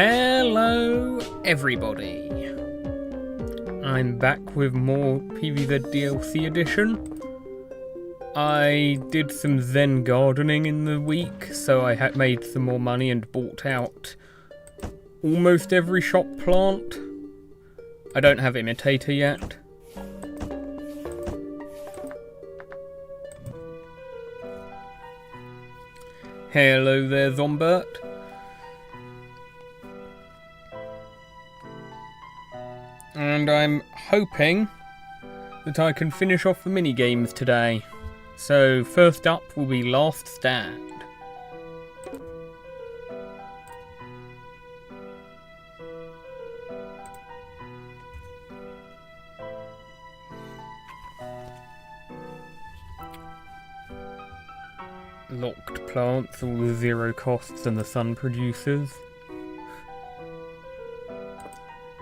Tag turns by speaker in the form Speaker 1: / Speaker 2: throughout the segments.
Speaker 1: Hello everybody, I'm back with more PvZ DLC Edition. I did some zen gardening in the week, so I had made some more money and bought out almost every shop plant. I don't have imitator yet. Hello there, Zombert. And I'm hoping that I can finish off the minigames today. So first up will be Last Stand. Locked plants, all the zero costs and the sun produces.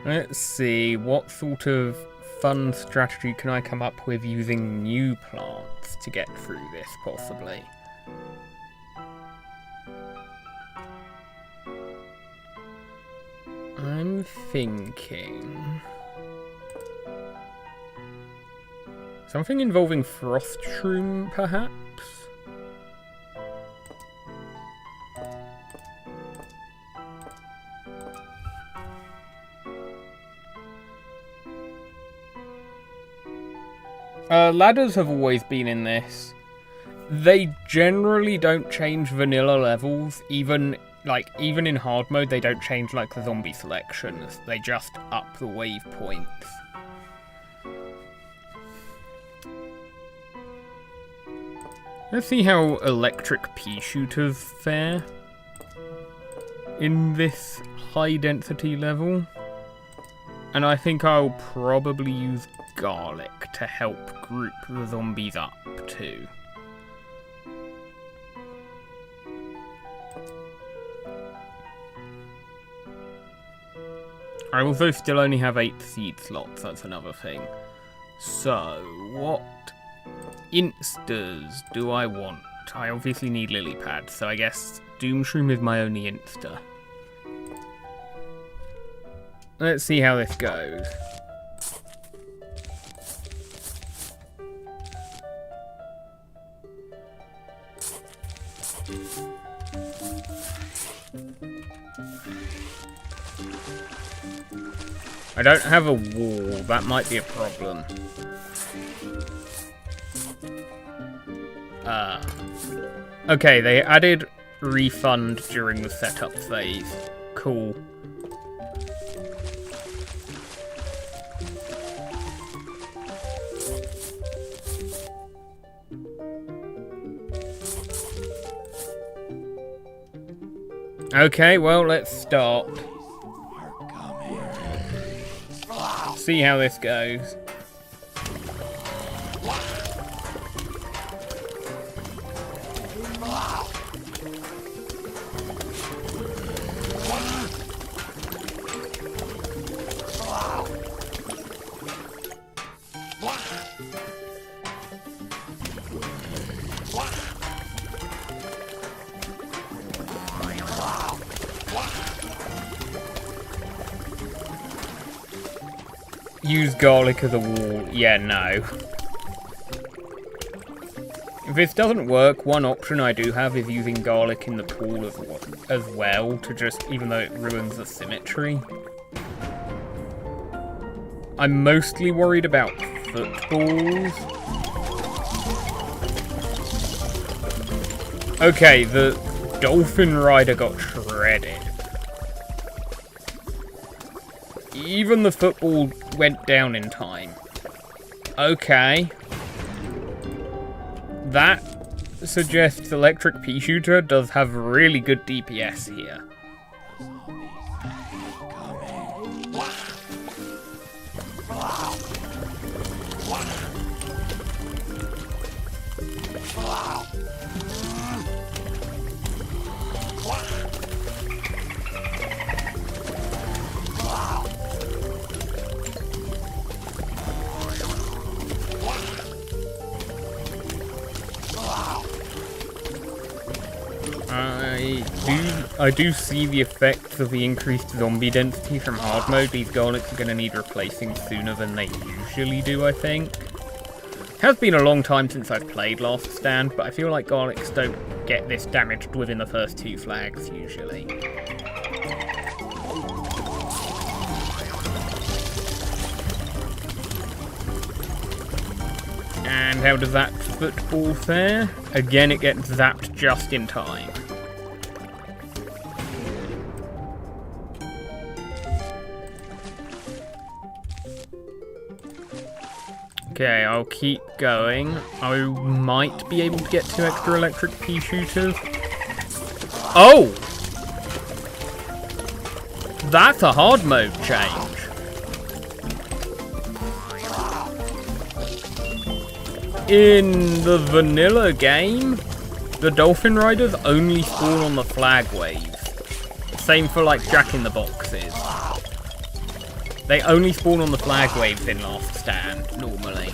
Speaker 1: Let's see, what sort of fun strategy can I come up with using new plants to get through this, possibly? I'm thinking... something involving frost shroom, perhaps? Ladders have always been in this. They generally don't change vanilla levels, even in hard mode they don't change like the zombie selections, they just up the wave points. Let's see how electric pea shooters fare in this high density level. And I think I'll probably use garlic to help group the zombies up too. I also still only have 8 seed slots, that's another thing. So, what instas do I want? I obviously need lily pads, so I guess Doomshroom is my only insta. Let's see how this goes. I don't have a wall, that might be a problem. Okay, they added refund during the setup phase. Cool. Okay, well, let's start. See how this goes. Use garlic as a wall. Yeah, no. If this doesn't work, one option I do have is using garlic in the pool as well, to just, even though it ruins the symmetry. I'm mostly worried about footballs. Okay, the dolphin rider got shredded. Even the football went down in time. Okay. That suggests electric pea shooter does have really good DPS here. I do I do see the effects of the increased zombie density from hard mode. These garlics are going to need replacing sooner than they usually do, I think. It has been a long time since I've played Last Stand, but I feel like garlics don't get this damaged within the first 2 flags, usually. And how does that football fare? Again, it gets zapped just in time. Okay, I'll keep going. I might be able to get 2 extra electric pea shooters. Oh! That's a hard mode change. In the vanilla game, the Dolphin Riders only spawn on the flag waves. Same for like Jack in the Boxes. They only spawn on the flag waves in Last Stand, normally.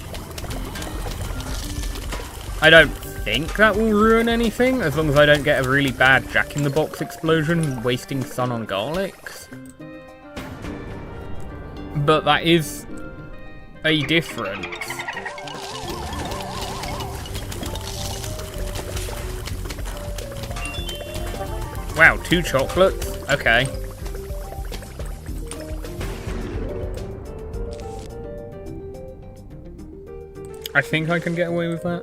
Speaker 1: I don't think that will ruin anything, as long as I don't get a really bad Jack in the Box explosion, wasting sun on garlics. But that is a difference. Wow, 2 chocolates? Okay. I think I can get away with that.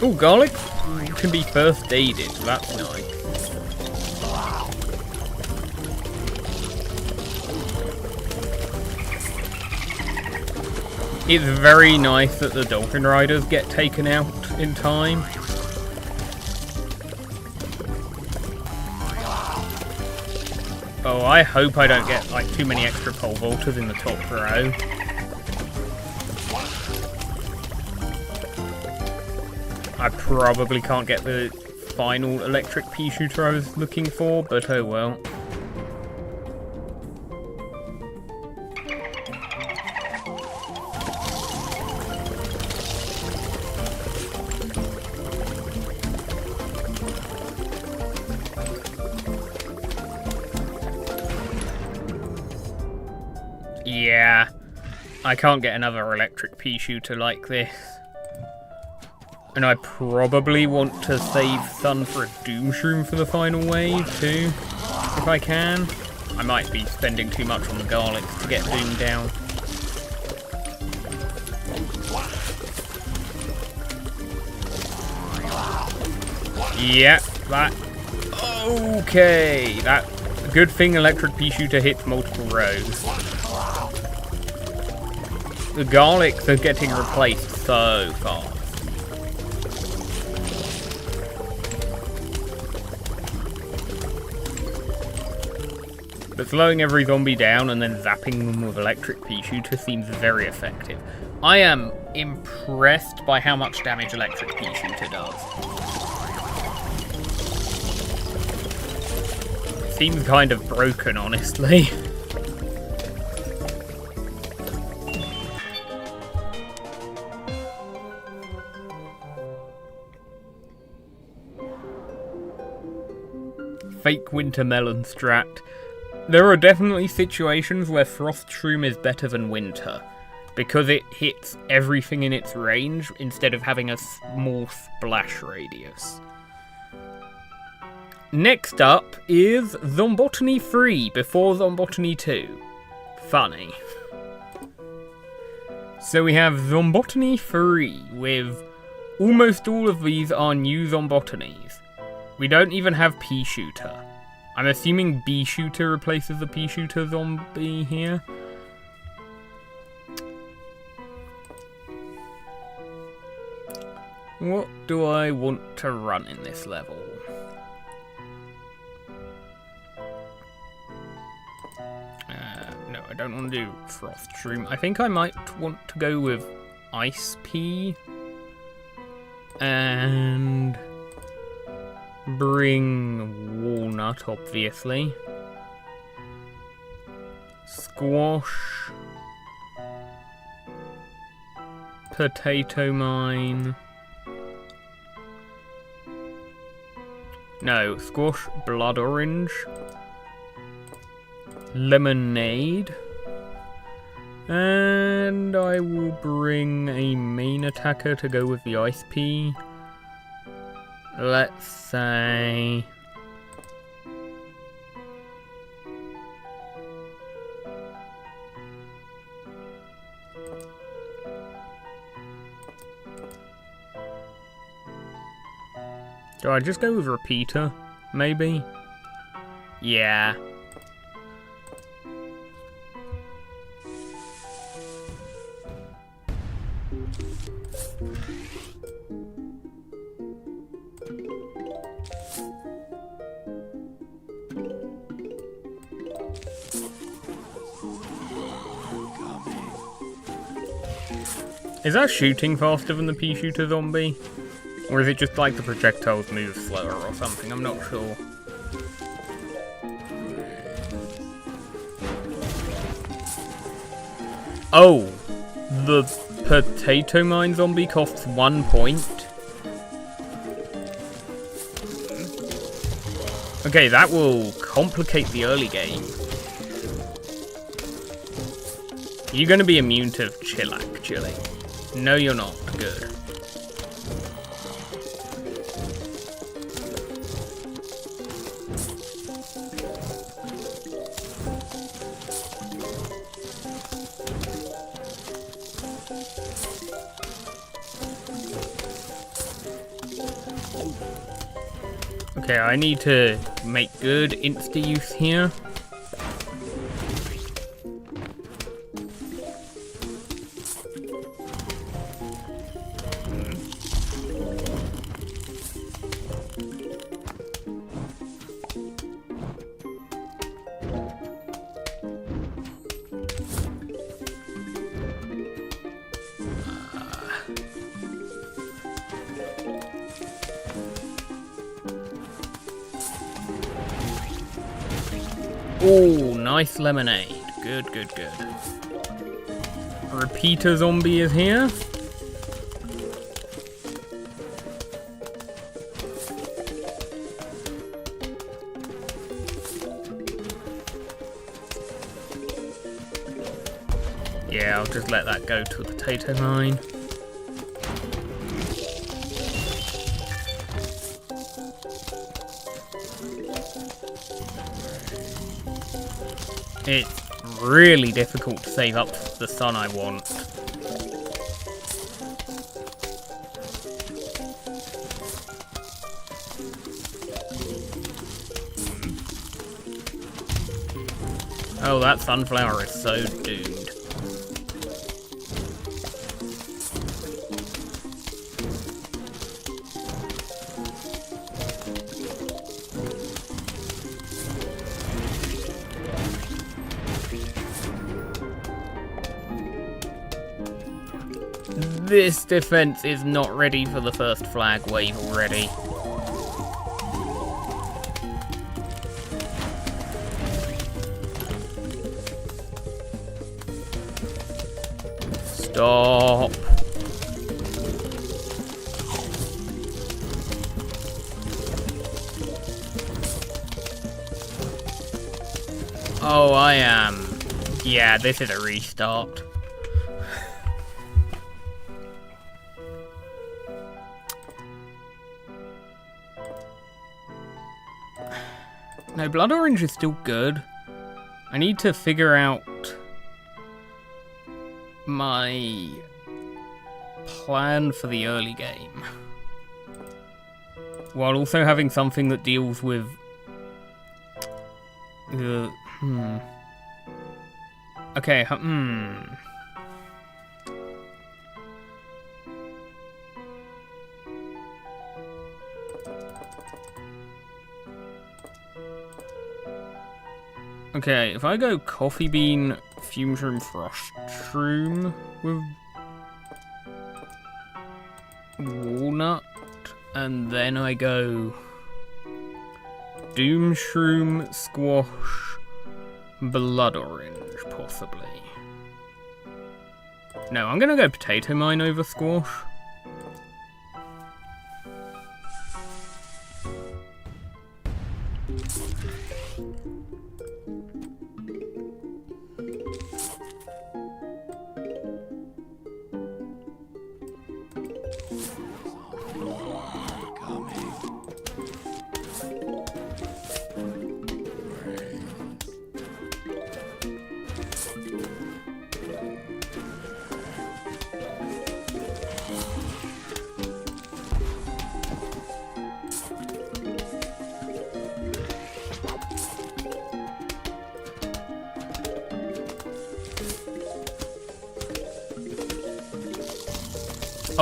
Speaker 1: Oh, garlic can be first aided. That's nice. It's very nice that the Dolphin Riders get taken out in time. Oh, I hope I don't get like too many extra pole vaulters in the top row. I probably can't get the final electric pea shooter I was looking for, but oh well. Yeah, I can't get another electric pea shooter like this. And I probably want to save sun for a Doom Shroom for the final wave too, if I can. I might be spending too much on the garlics to get Doom down. Yeah, that... Okay, that... Good thing electric pea shooter hits multiple rows. The garlics are getting replaced so fast. But slowing every zombie down and then zapping them with electric pea shooter seems very effective. I am impressed by how much damage electric pea shooter does. It seems kind of broken, honestly. Fake winter melon strat. There are definitely situations where Frost Shroom is better than Winter, because it hits everything in its range instead of having a small splash radius. Next up is Zombotany 3 before Zombotany 2. Funny. So we have Zombotany 3 with almost all of these are new Zombotanies. We don't even have Pea Shooter. I'm assuming Bee Shooter replaces the Pea Shooter zombie here. What do I want to run in this level? No, I don't want to do Frost Shroom. I think I might want to go with Ice Pea. And bring Walnut, obviously. Squash. Potato Mine. No, squash, blood orange, lemonade, and I will bring a main attacker to go with the ice pea. Let's say... do I just go with repeater, maybe? Yeah. Is that shooting faster than the pea shooter zombie? Or is it just like the projectiles move slower or something? I'm not sure. Oh! The potato mine zombie costs 1 point? Okay, that will complicate the early game. You're gonna be immune to chill, actually. No, you're not. Good. Okay, I need to make good insta-use here. Oh, nice lemonade. Good, good, good. Repeater zombie is here. Yeah, I'll just let that go to a potato mine. It's really difficult to save up the sun I want. Oh, that sunflower is so doomed. This defense is not ready for the first flag wave already. Stop. Oh, I am. Yeah, this is a restart. No, blood orange is still good. I need to figure out my plan for the early game, while also having something that deals with okay, okay, if I go coffee bean, fume shroom, frost shroom with walnut, and then I go doom shroom, squash, blood orange, possibly. No, I'm gonna go potato mine over squash.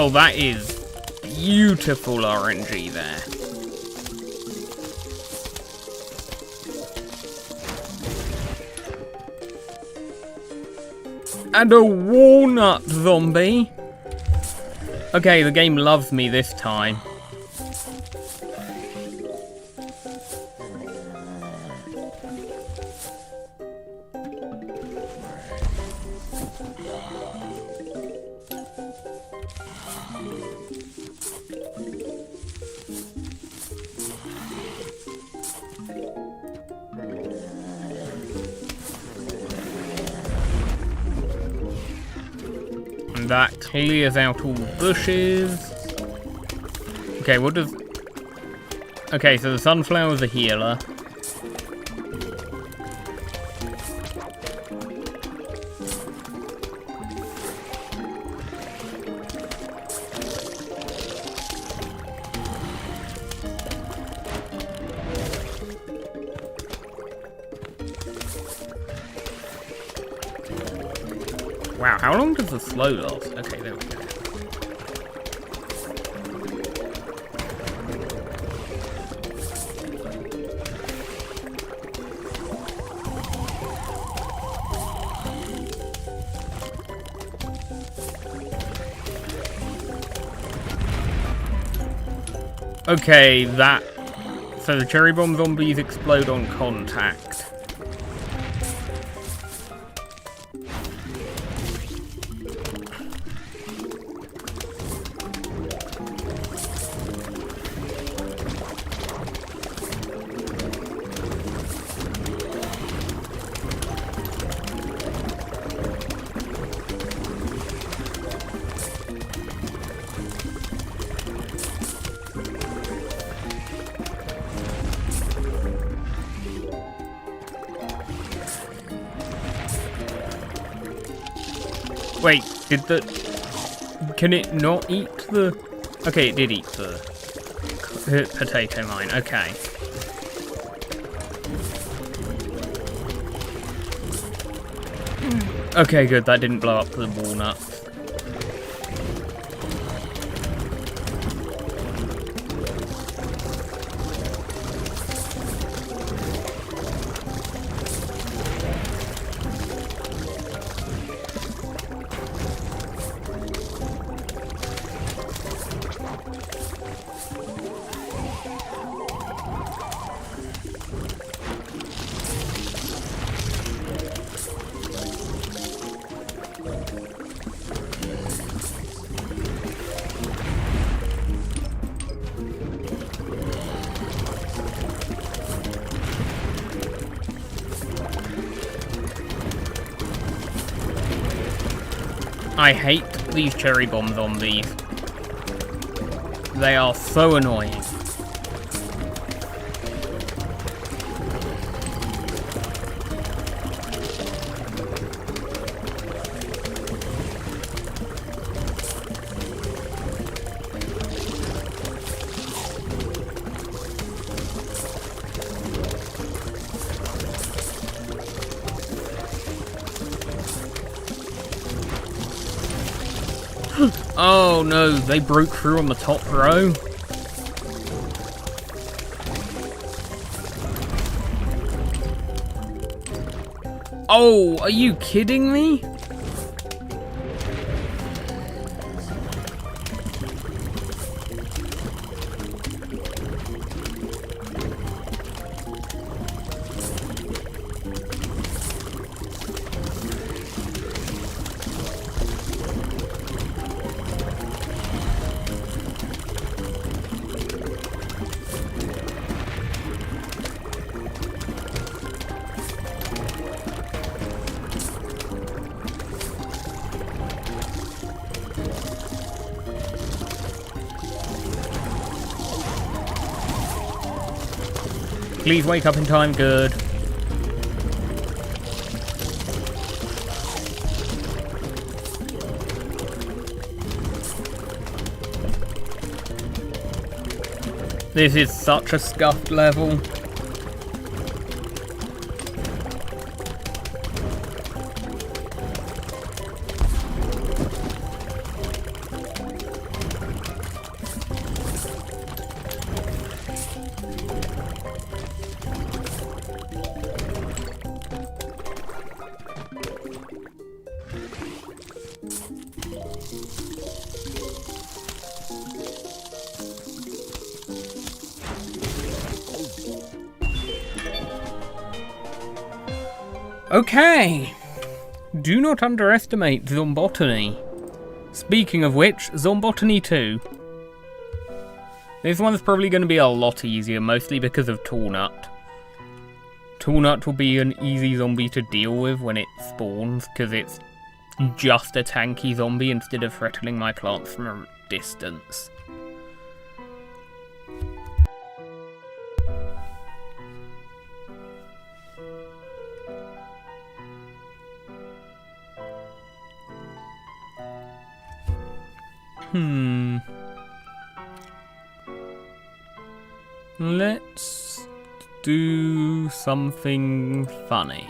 Speaker 1: Oh, that is beautiful RNG there. And a walnut zombie. Okay, the game loves me this time. That clears out all the bushes. Okay, what does... Okay, so the sunflower's a healer. Wow, how long does the slow last? Okay, there we go. Okay, that... So the cherry bomb zombies explode on contact. Wait, did the... Can it not eat the... Okay, it did eat the potato mine, okay. Okay, good, that didn't blow up the walnuts. I hate these cherry bomb zombies. They are so annoying. Oh no, they broke through on the top row. Oh, are you kidding me? Please wake up in time, good. This is such a scuffed level. Okay, do not underestimate Zombotany. Speaking of which, Zombotany 2. This one's probably going to be a lot easier, mostly because of Toolnut. Toolnut will be an easy zombie to deal with when it spawns, because it's just a tanky zombie instead of threatening my plants from a distance. Let's do something funny.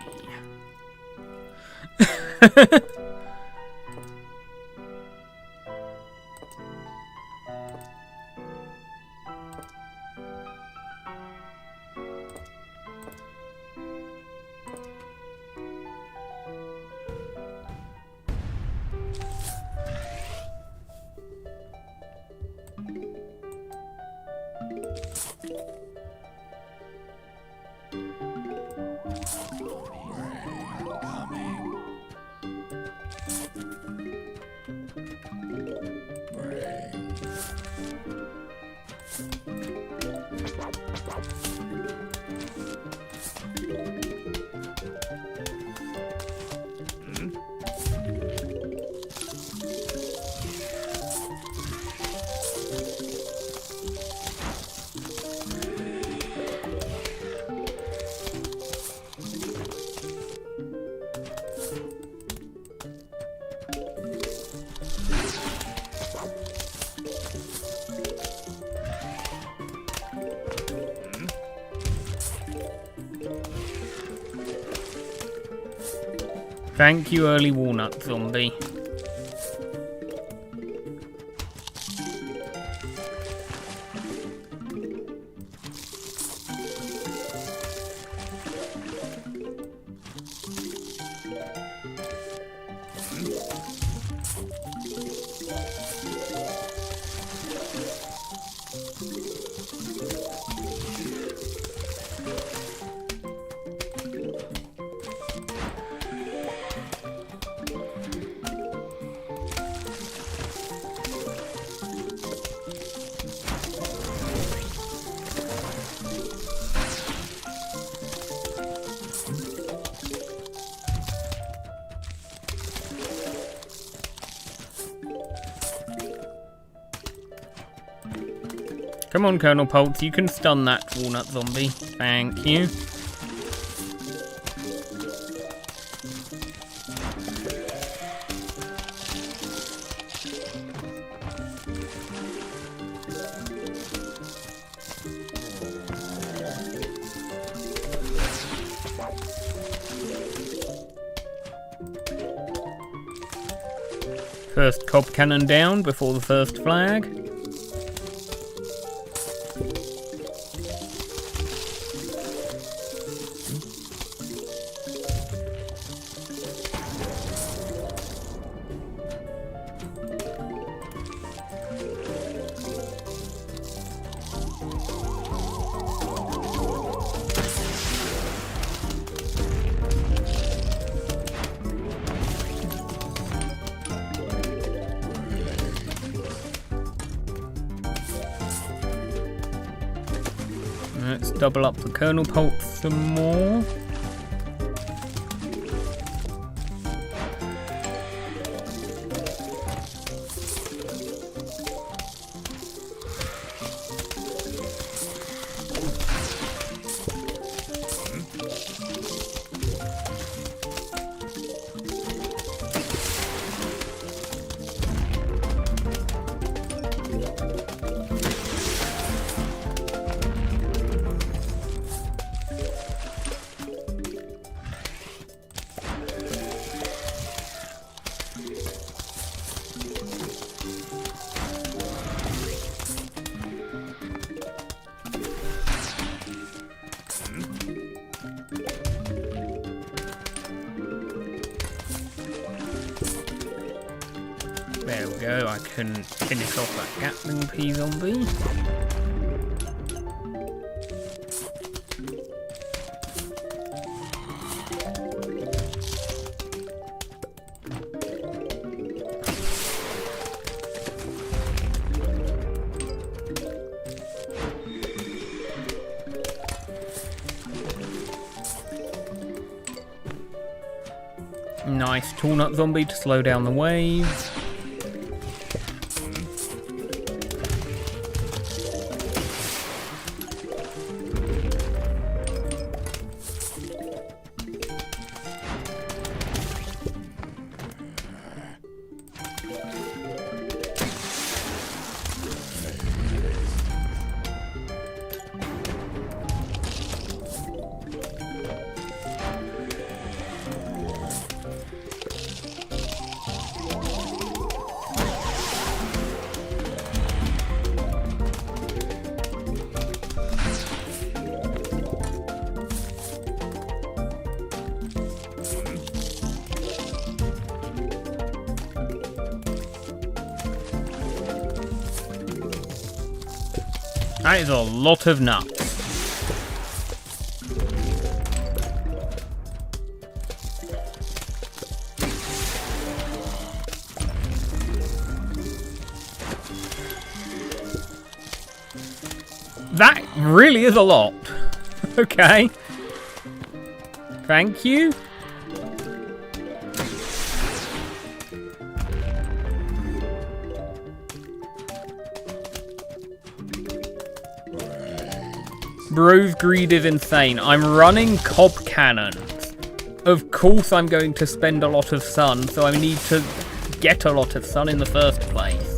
Speaker 1: Thank you, early walnut zombie. Come on, Colonel Pulse, you can stun that walnut zombie. Thank you. First cob cannon down before the first flag. Let's double up the Colonel Pulse some more. go, I can finish off that Gatling Pea zombie. Nice tall nut zombie to slow down the waves. That is a lot of nuts. That really is a lot. Okay. Thank you. Bro's greed is insane. I'm running cob cannons. Of course I'm going to spend a lot of sun, so I need to get a lot of sun in the first place.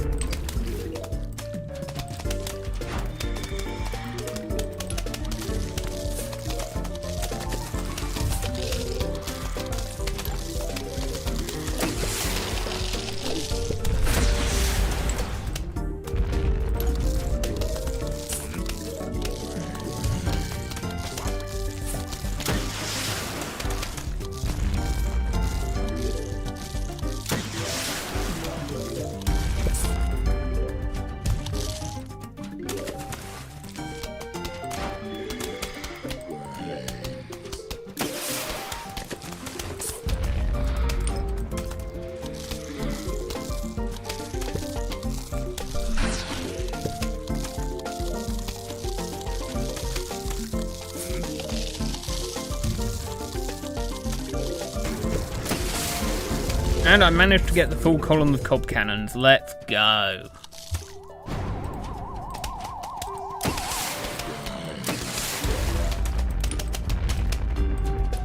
Speaker 1: And I managed to get the full column of cob cannons. Let's go.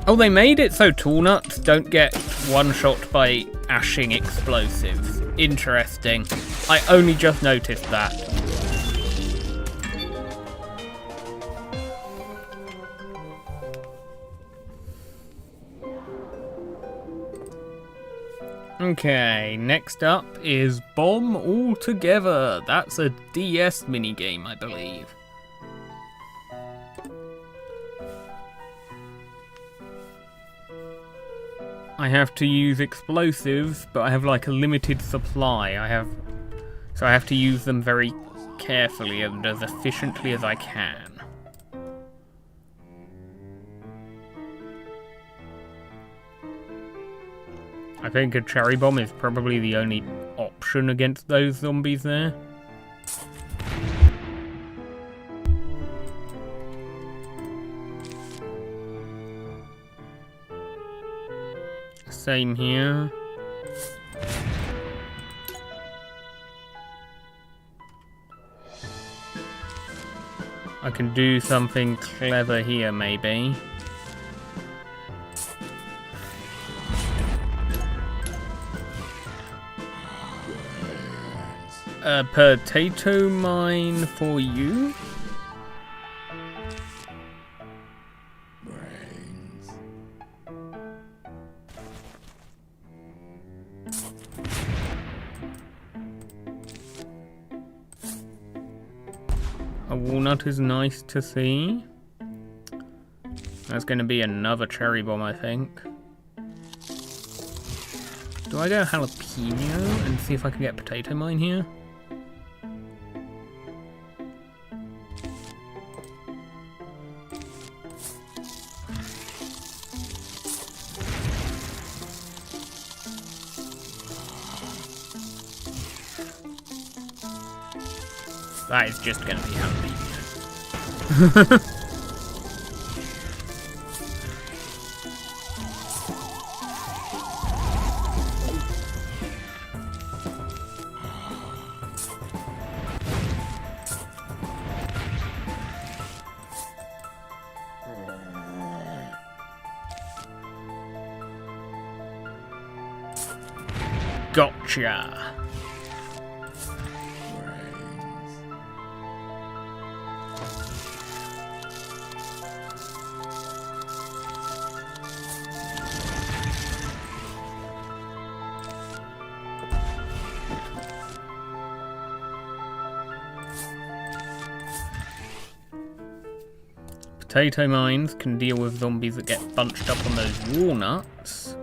Speaker 1: Oh, they made it so tall nuts don't get one-shot by ashing explosives. Interesting. I only just noticed that. Okay, next up is Bomb All Together. That's a DS minigame, I believe. I have to use explosives, but I have like a limited supply. So I have to use them very carefully and as efficiently as I can. I think a cherry bomb is probably the only option against those zombies there. Same here. I can do something clever here, maybe. A potato mine for you. A walnut is nice to see. That's going to be another cherry bomb, I think. Do I go jalapeno and see if I can get potato mine here? That is just going to be jalapeno. Gotcha. Potato mines can deal with zombies that get bunched up on those walnuts.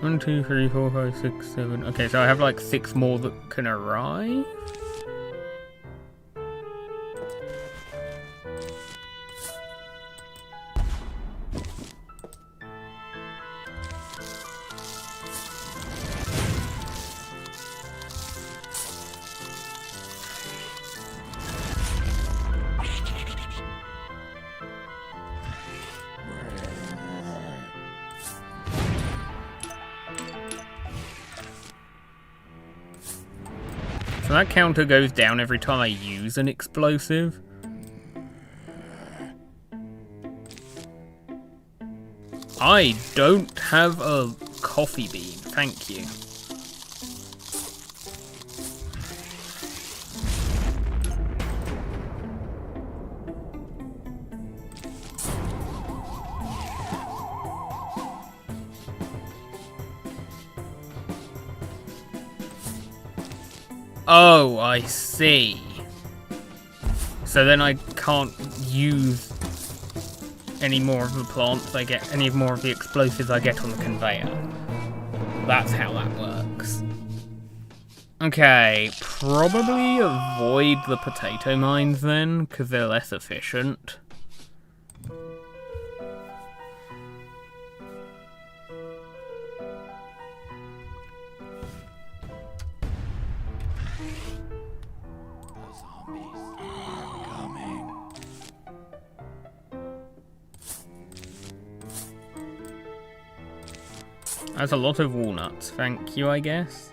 Speaker 1: One, 2, 3, 4, 5, 6, 7. Okay, so I have like 6 more that can arrive. So that counter goes down every time I use an explosive. I don't have a coffee bean, thank you. Oh, I see. So then I can't use any more of the plants I get, any more of the explosives I get on the conveyor. That's how that works. Okay, probably avoid the potato mines then, because they're less efficient. That's a lot of walnuts, thank you, I guess.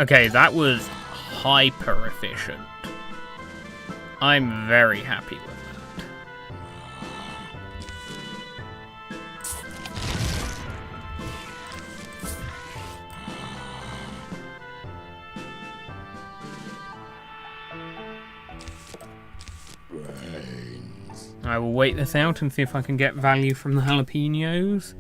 Speaker 1: Okay, that was hyper efficient. I'm very happy with that. I will wait this out and see if I can get value from the jalapenos.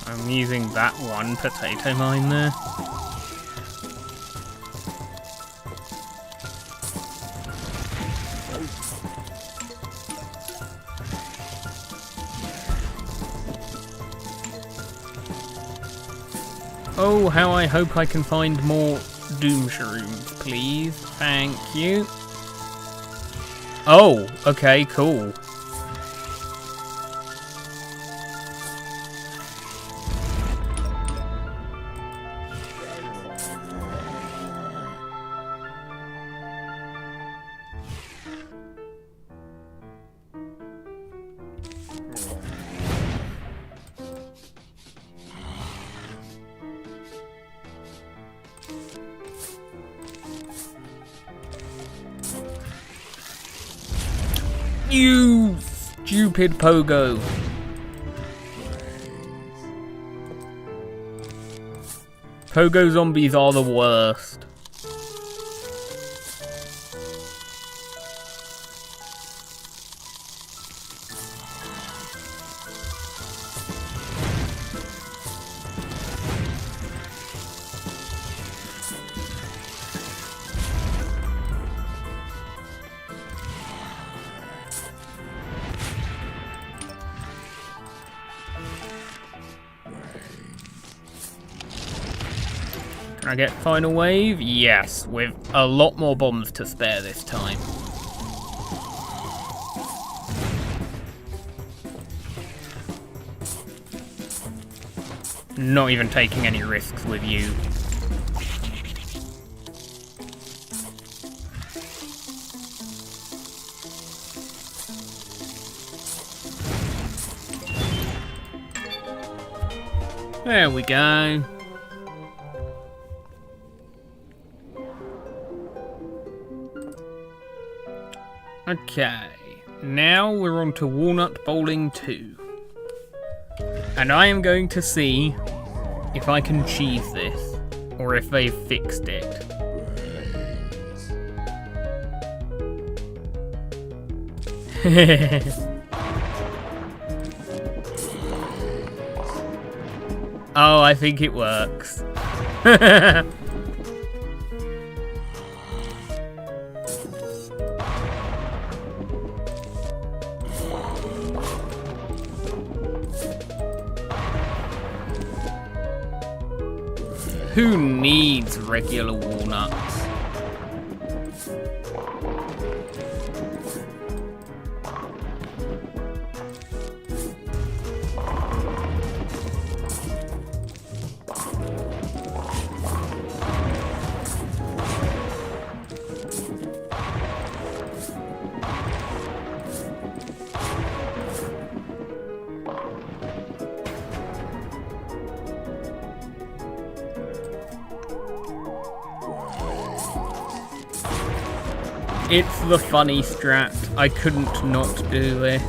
Speaker 1: I'm using that one potato mine there. Oh, how I hope I can find more doom shrooms, please. Thank you. Oh, okay, cool. You stupid pogo. Pogo zombies are the worst. Can I get final wave? Yes, with a lot more bombs to spare this time. Not even taking any risks with you. There we go. Okay, now we're on to Walnut Bowling 2. And I am going to see if I can cheese this, or if they've fixed it. Oh, I think it works. Who needs regular walnuts? It's the funny strat. I couldn't not do this.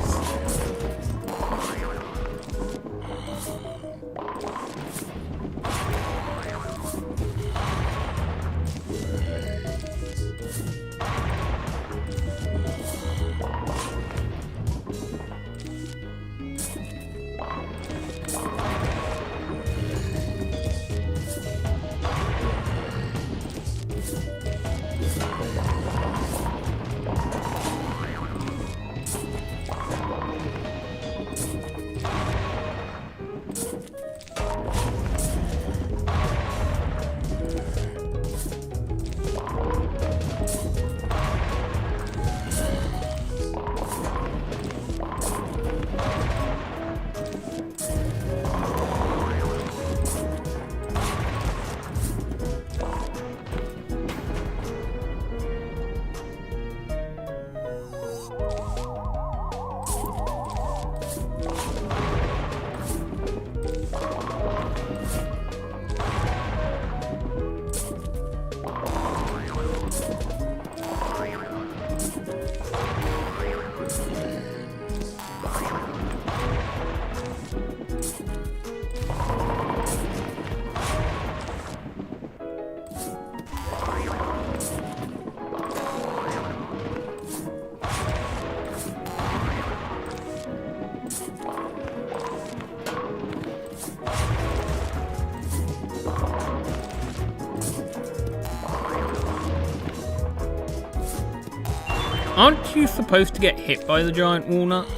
Speaker 1: Aren't you supposed to get hit by the giant walnuts?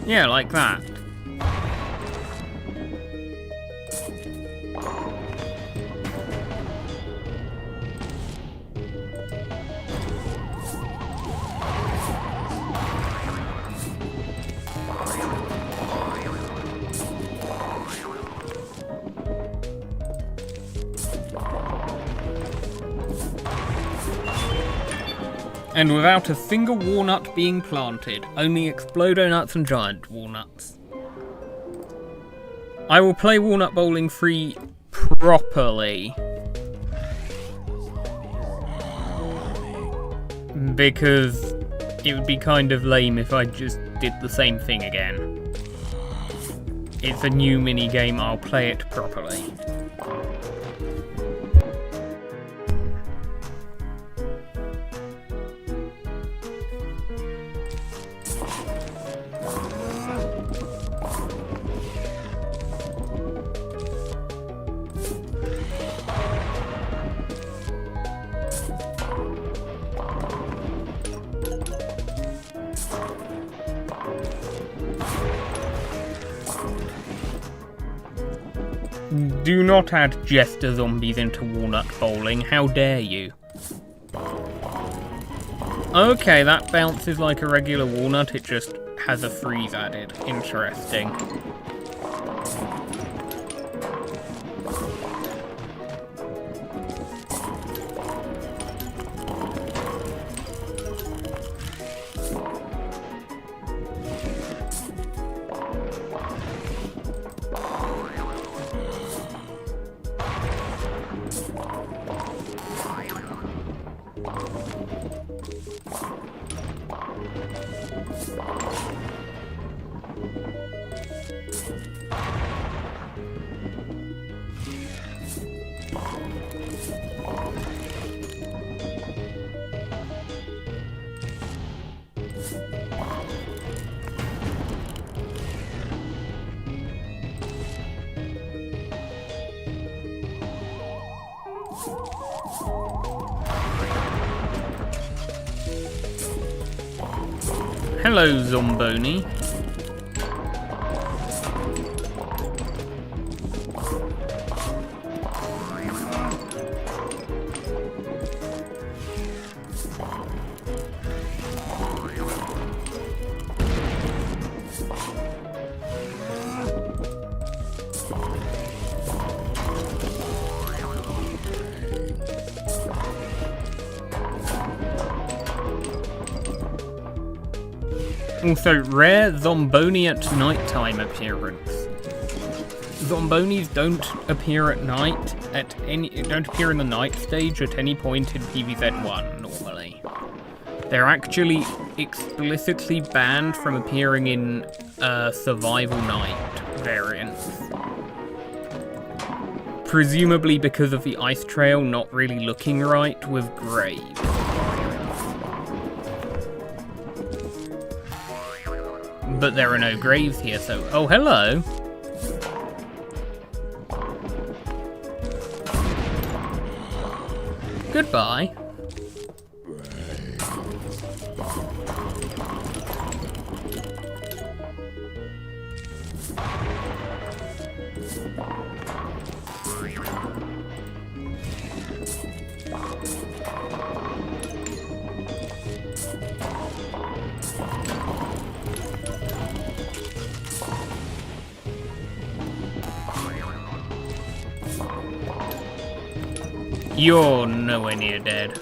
Speaker 1: Yeah, like that. And without a single walnut being planted, only Explodo nuts and giant walnuts. I will play Walnut Bowling free properly. Because it would be kind of lame if I just did the same thing again. It's a new minigame, I'll play it properly. Do not add jester zombies into Walnut Bowling, how dare you? Okay, that bounces like a regular walnut, it just has a freeze added. Interesting. Hello, Zombotany. Also, rare Zombotany at nighttime appearance. Zombonis don't appear at night don't appear in the night stage at any point in PvZ1 normally. They're actually explicitly banned from appearing in survival night variants. Presumably because of the ice trail not really looking right with graves. But there are no graves here, so... Oh, hello! Goodbye. You're nowhere near dead.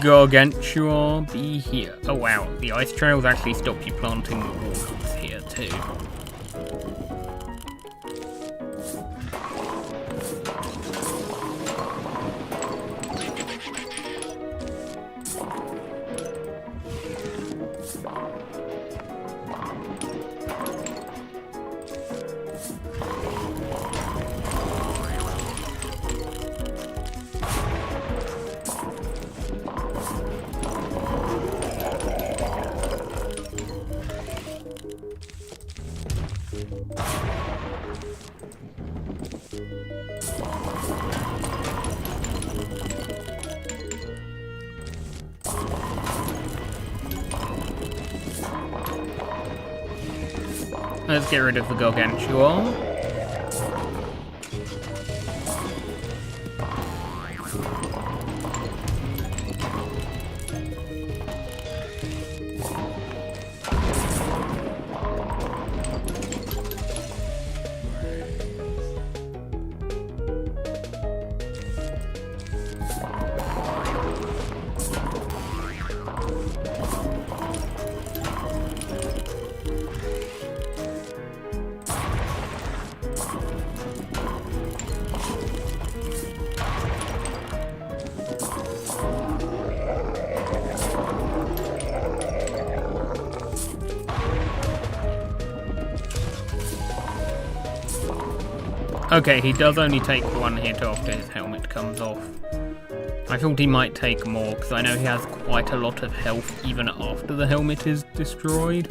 Speaker 1: Gargantua be here. Oh wow, the ice trails actually stop you planting walnuts here too. Let's get rid of the Gargantuar. Okay, he does only take one hit after his helmet comes off. I thought he might take more, because I know he has quite a lot of health even after the helmet is destroyed.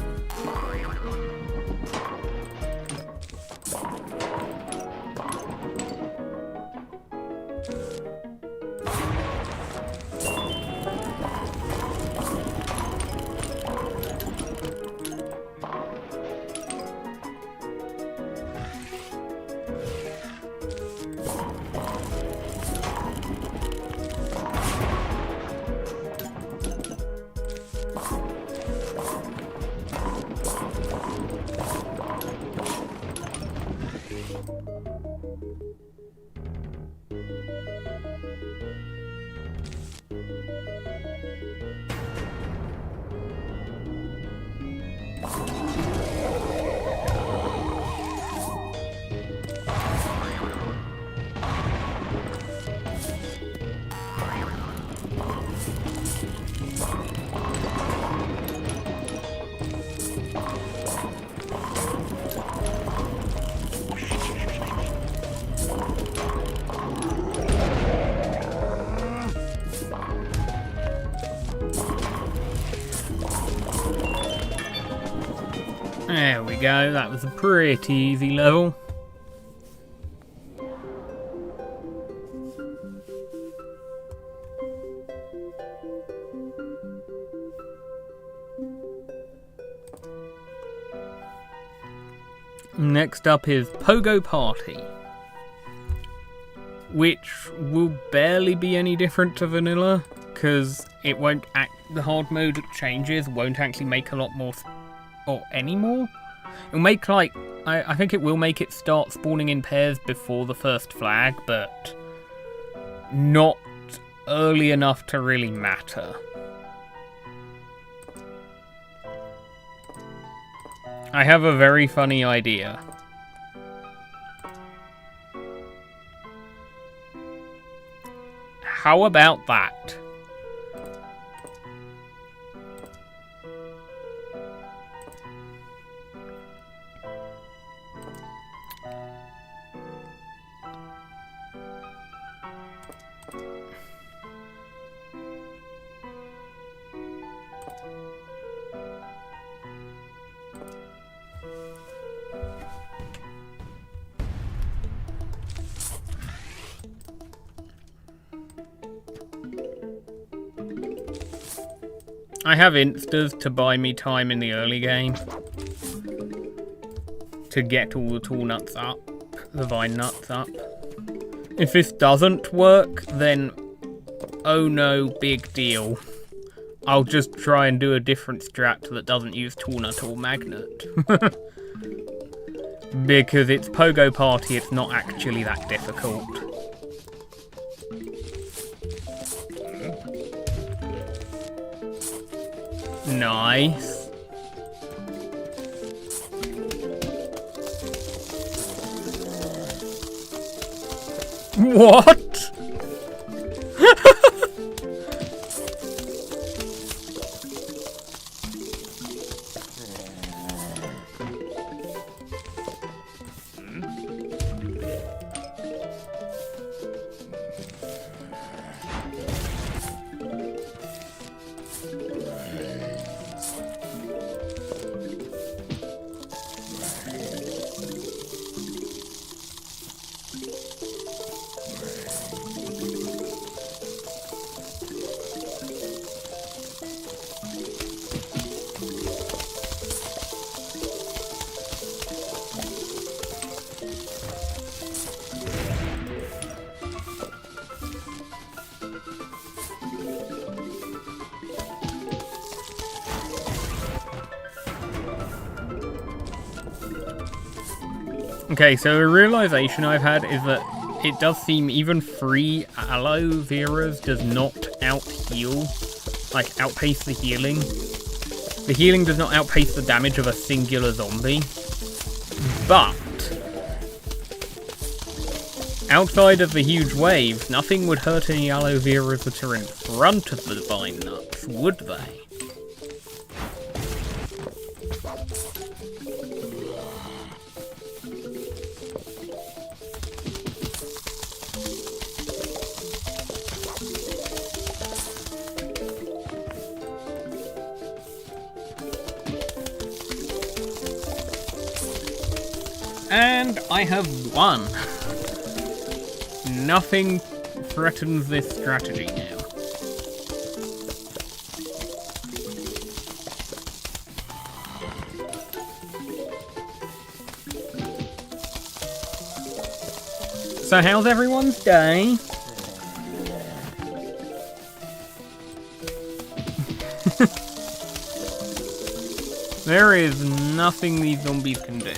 Speaker 1: There we go, that was a pretty easy level. Next up is Pogo Party, which will barely be any different to vanilla, because it won't the hard mode changes won't actually make a lot more or any more. It'll make like I think it will make it start spawning in pairs before the first flag, but not early enough to really matter. I have a very funny idea. How about that? I have instas to buy me time in the early game to get all the tool nuts up, the vine nuts up. If this doesn't work, then oh no, big deal. I'll just try and do a different strat that doesn't use tool nut or magnet. Because it's Pogo Party, it's not actually that difficult. Nice. What? Okay, so a realization I've had is that it does seem even free aloe veras does not out-heal, like outpace the healing. The healing does not outpace the damage of a singular zombie. But outside of the huge waves, nothing would hurt any aloe veras that are in front of the vine nuts, would they? And I have won. Nothing threatens this strategy now. So how's everyone's day? There is nothing these zombies can do.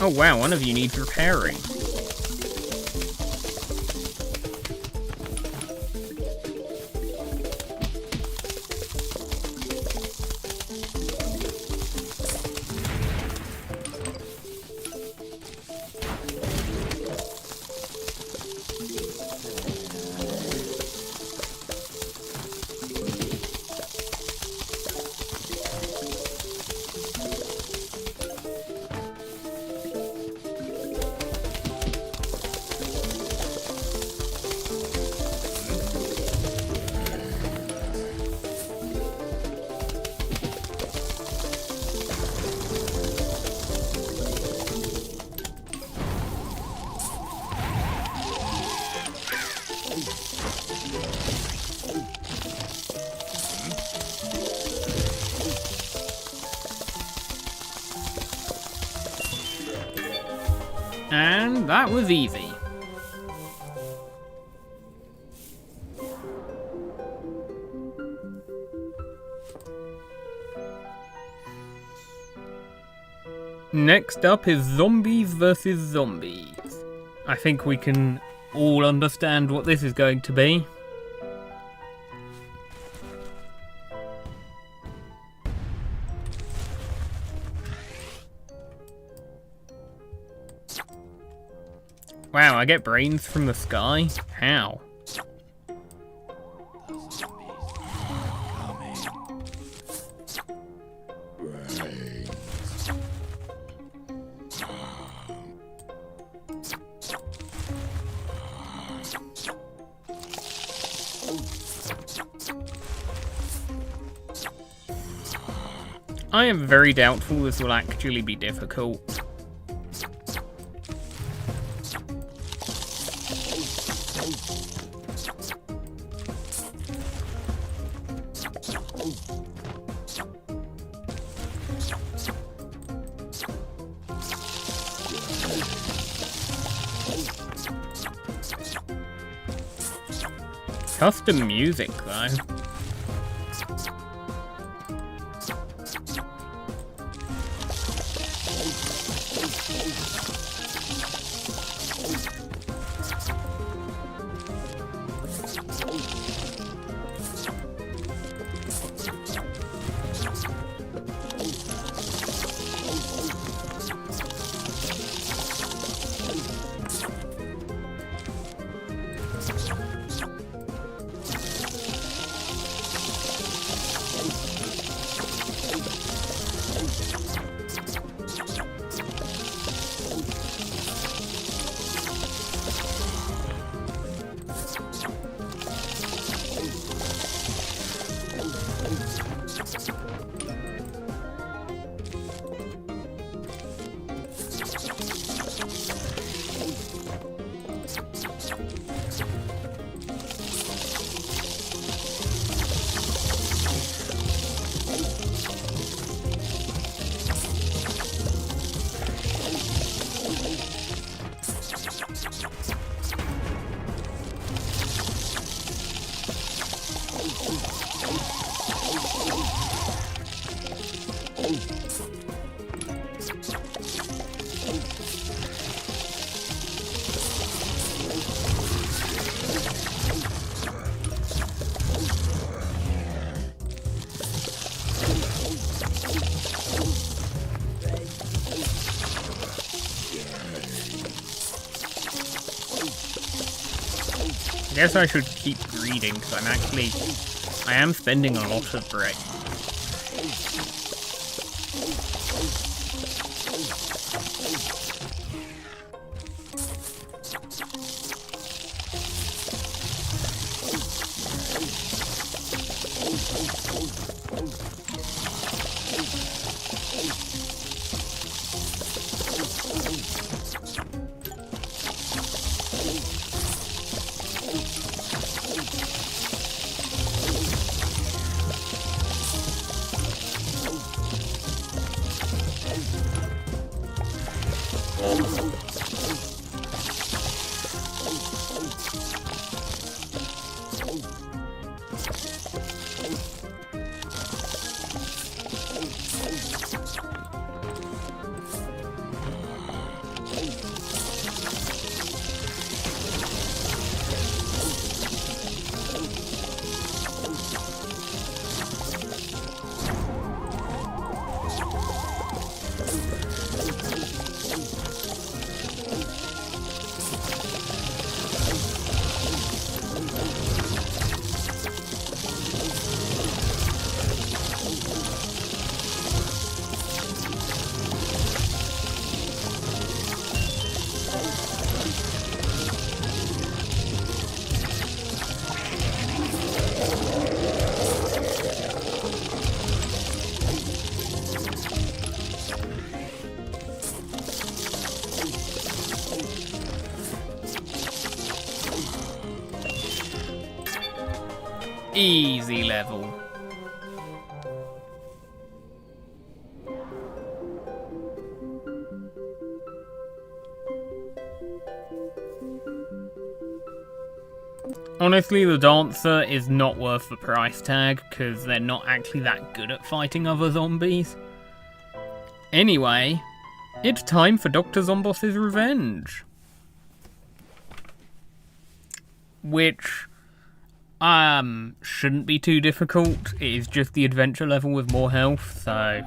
Speaker 1: Oh wow, one of you needs repairing. And that was easy. Next up is zombies versus zombies. I think we can all understand what this is going to be. Wow, I get brains from the sky? How? I am very doubtful this will actually be difficult. Custom music, though. I guess I should keep breeding, because I am spending a lot of bread. Easy level. Honestly, the Dancer is not worth the price tag, because they're not actually that good at fighting other zombies. Anyway, it's time for Dr. Zombos' Revenge. Which shouldn't be too difficult. It is just the adventure level with more health, so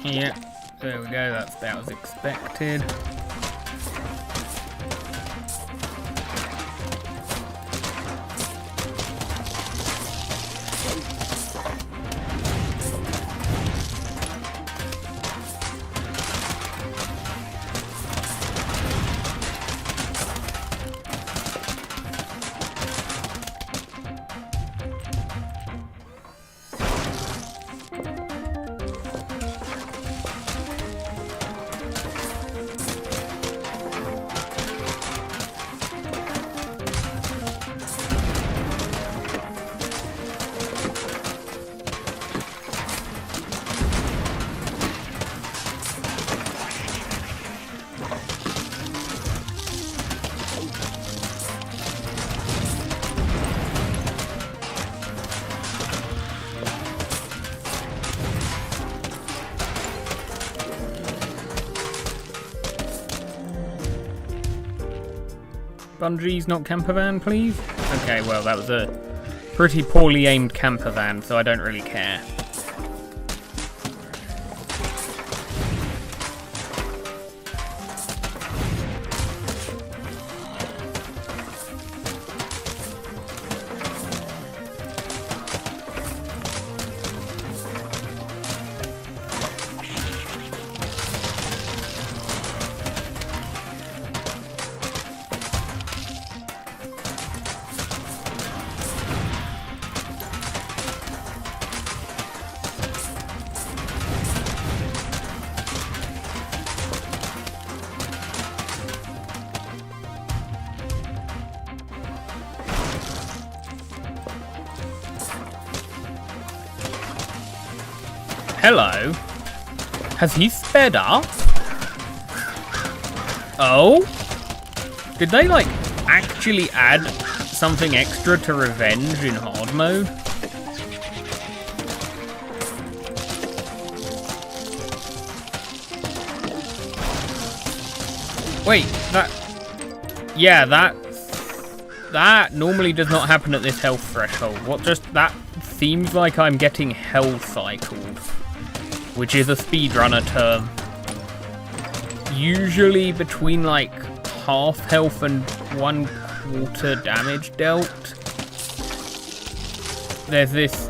Speaker 1: yeah, there we go, that's about as expected. Bungie's not camper van, please? Okay, well, that was a pretty poorly aimed camper van, so I don't really care. Hello? Has he sped up? Oh? Did they, like, actually add something extra to Revenge in hard mode? Wait, that... Yeah, that normally does not happen at this health threshold. What just... That seems like I'm getting hell cycled. Which is a speedrunner term. Usually between like half health and 1/4 damage dealt. There's this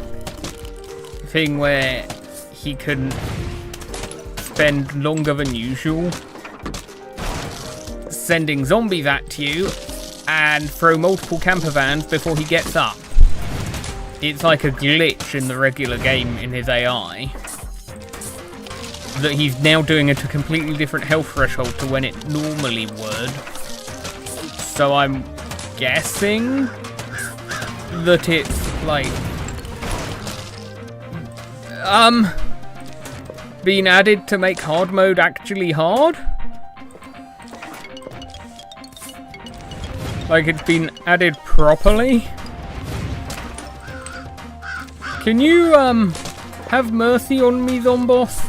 Speaker 1: thing where he can spend longer than usual sending zombies at you and throw multiple camper vans before he gets up. It's like a glitch in the regular game in his AI. That he's now doing at a completely different health threshold to when it normally would. So I'm guessing that it's like been added to make hard mode actually hard. Like it's been added properly. Can you have mercy on me, Zomboss?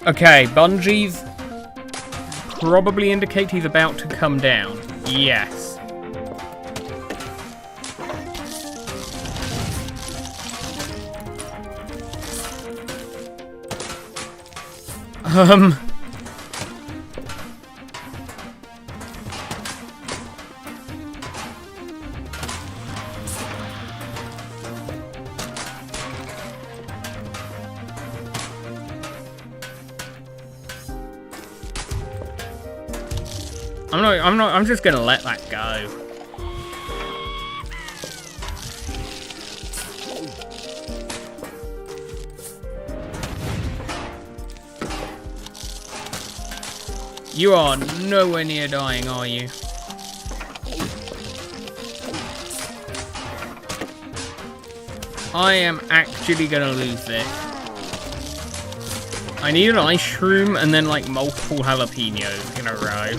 Speaker 1: Okay, Bungie's probably indicate he's about to come down. Yes. I'm just gonna let that go. You are nowhere near dying, are you? I am actually gonna lose this. I need an ice shroom and then like multiple jalapenos in a row.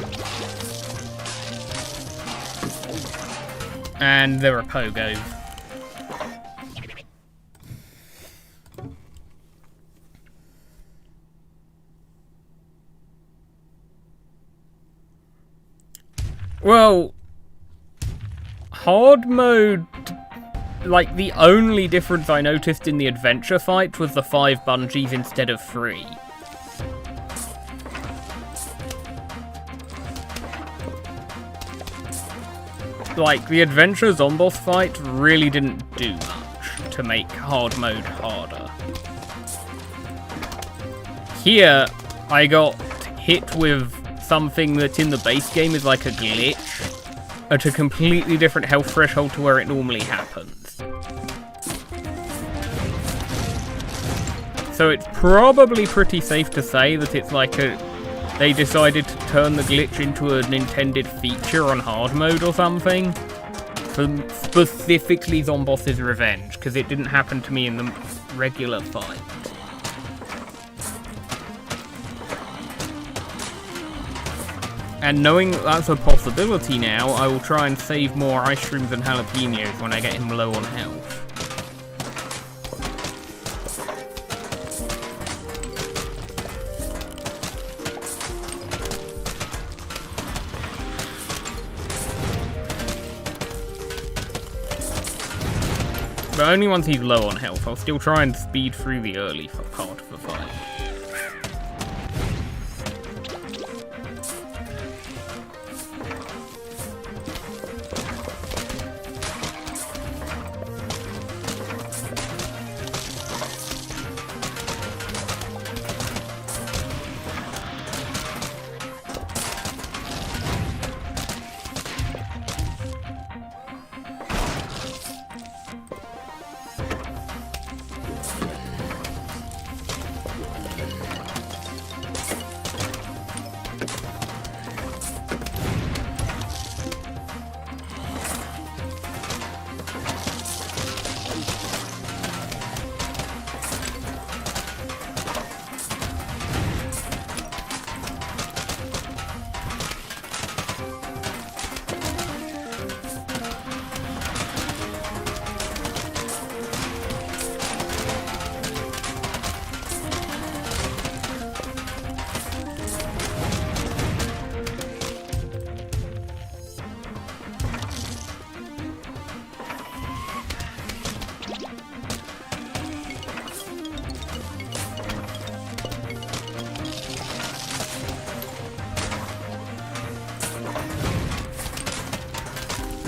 Speaker 1: And there are pogos. Well, hard mode, like the only difference I noticed in the adventure fight was the 5 bungees instead of 3. Like, the adventure Zomboss fight really didn't do much to make hard mode harder. Here, I got hit with something that in the base game is like a glitch at a completely different health threshold to where it normally happens. So it's probably pretty safe to say that it's like they decided to turn the glitch into an intended feature on hard mode or something. For specifically Zomboss's Revenge, because it didn't happen to me in the regular fight. And knowing that that's a possibility now, I will try and save more ice shrooms and jalapenos when I get him low on health. But only once he's low on health. I'll still try and speed through the early part of the fight.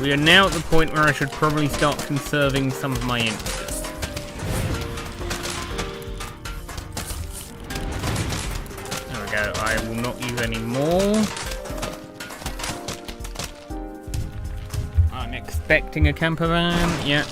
Speaker 1: We are now at the point where I should probably start conserving some of my instants. There we go, I will not use any more. I'm expecting a camper van, yeah.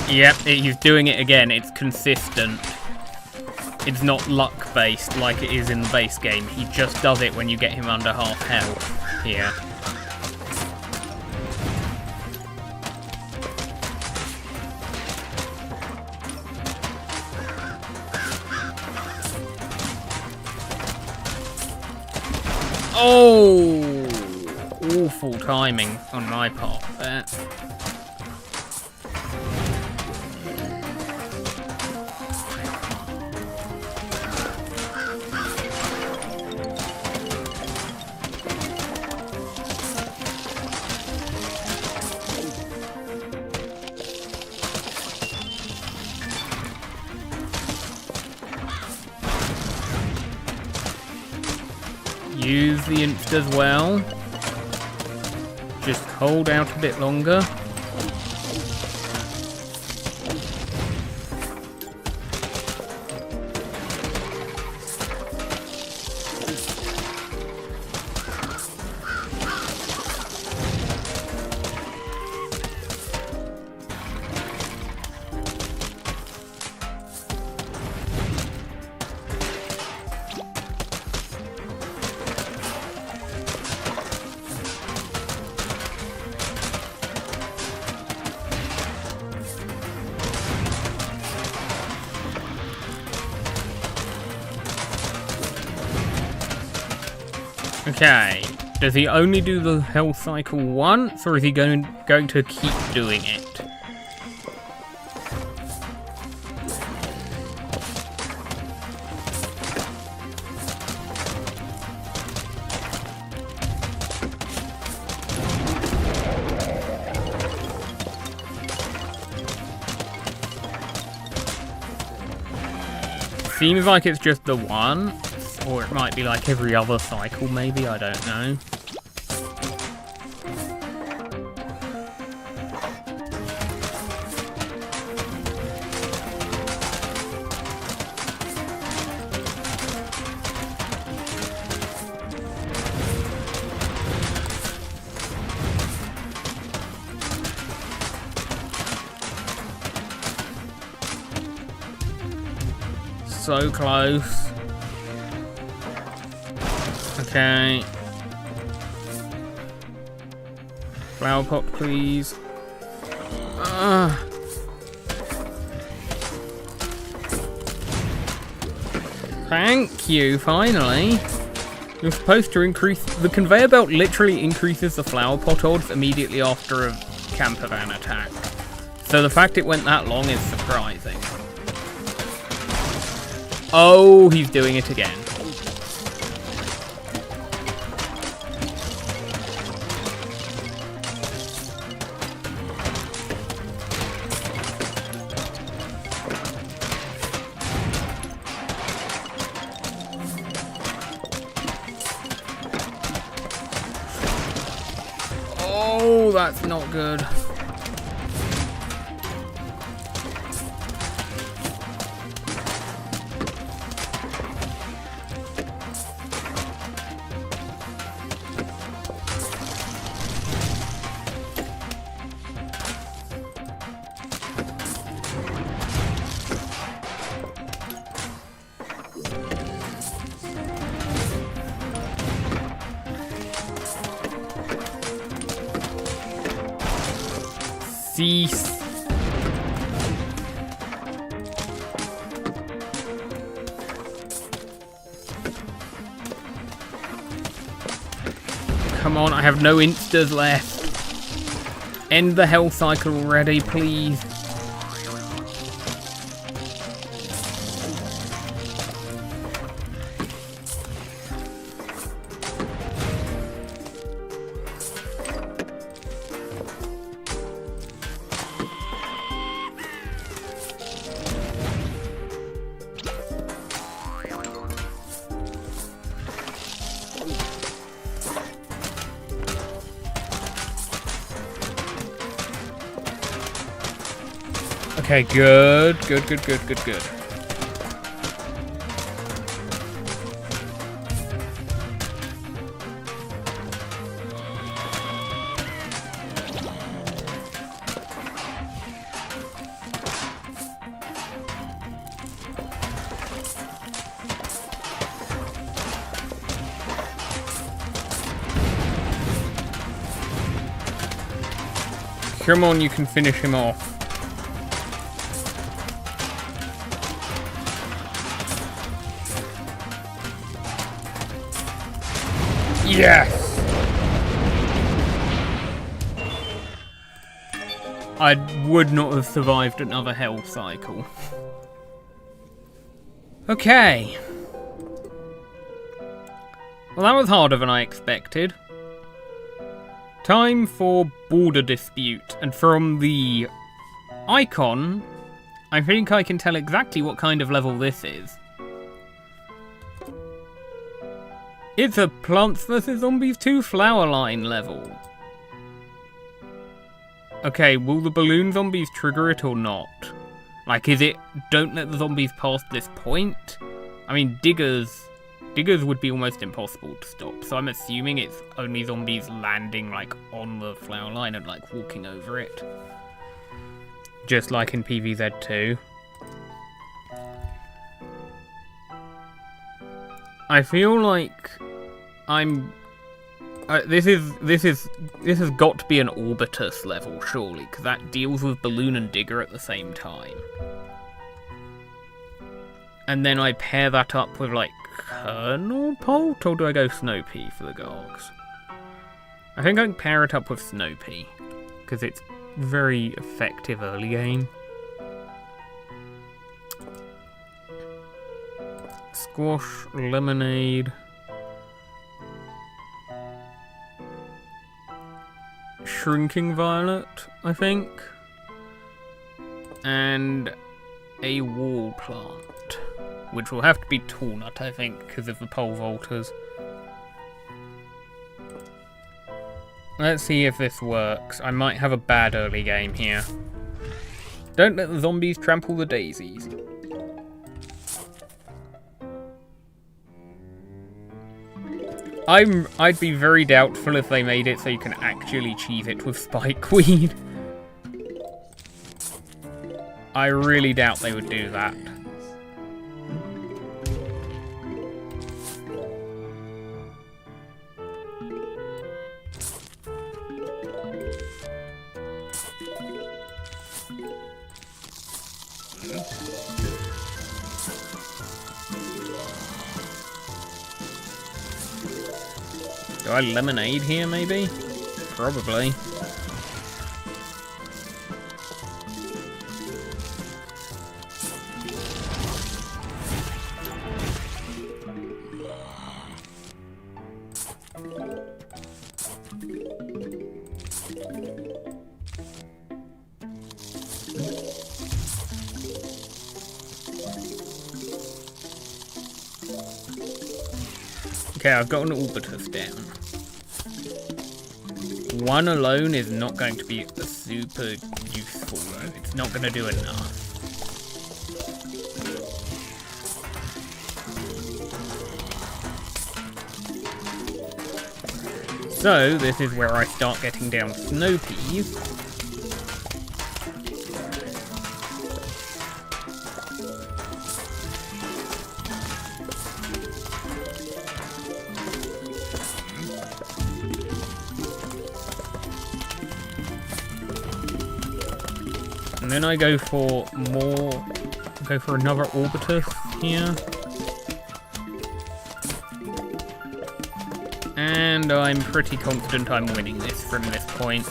Speaker 1: Yep, he's doing it again. It's consistent. It's not luck-based like it is in the base game. He just does it when you get him under half health here. Oh! Awful timing on my part there. Use the inst as well. Just hold out a bit longer. Okay, does he only do the health cycle once, or is he going to keep doing it? Seems like it's just the one. Or it might be like every other cycle, maybe, I don't know. so close. Okay. Flower pot, please. Thank you, finally. You're supposed to increase... The conveyor belt literally increases the flower pot odds immediately after a camper van attack. So the fact it went that long is surprising. Oh, he's doing it again. Oh, that's not good. Cease. Come on, I have no instas left. End the health cycle already, please. Okay, good. Come on, you can finish him off. Yes! I would not have survived another health cycle. Okay. Well, that was harder than I expected. Time for border dispute, and from the icon, I think I can tell exactly what kind of level this is. It's a Plants vs. Zombies 2 flower line level. Okay, will the balloon zombies trigger it or not? Like, is it, don't let the zombies pass this point? I mean, diggers would be almost impossible to stop, so I'm assuming it's only zombies landing, like, on the flower line and, like, walking over it. Just like in PvZ 2. I feel like I'm... this has got to be an Orbitus level, surely, because that deals with Balloon and Digger at the same time. And then I pair that up with, like, Kernel Pult, or do I go Snow Pea for the Gorgs? I think I can pair it up with Snow Pea, because it's very effective early game. Squash, Lemonade, Shrinking Violet, I think, and a Wall Plant, which will have to be Tall Nut, I think, because of the Pole Vaulters. Let's see if this works. I might have a bad early game here. Don't let the zombies trample the daisies. I'd be very doubtful if they made it so you can actually cheese it with Spikeweed. I really doubt they would do that. Do I lemonade here, maybe? Probably. Okay, I've got an orbitus down. One alone is not going to be super useful though. It's not going to do enough. So, this is where I start getting down snow peas. And then I go for another orbitus here. And I'm pretty confident I'm winning this from this point.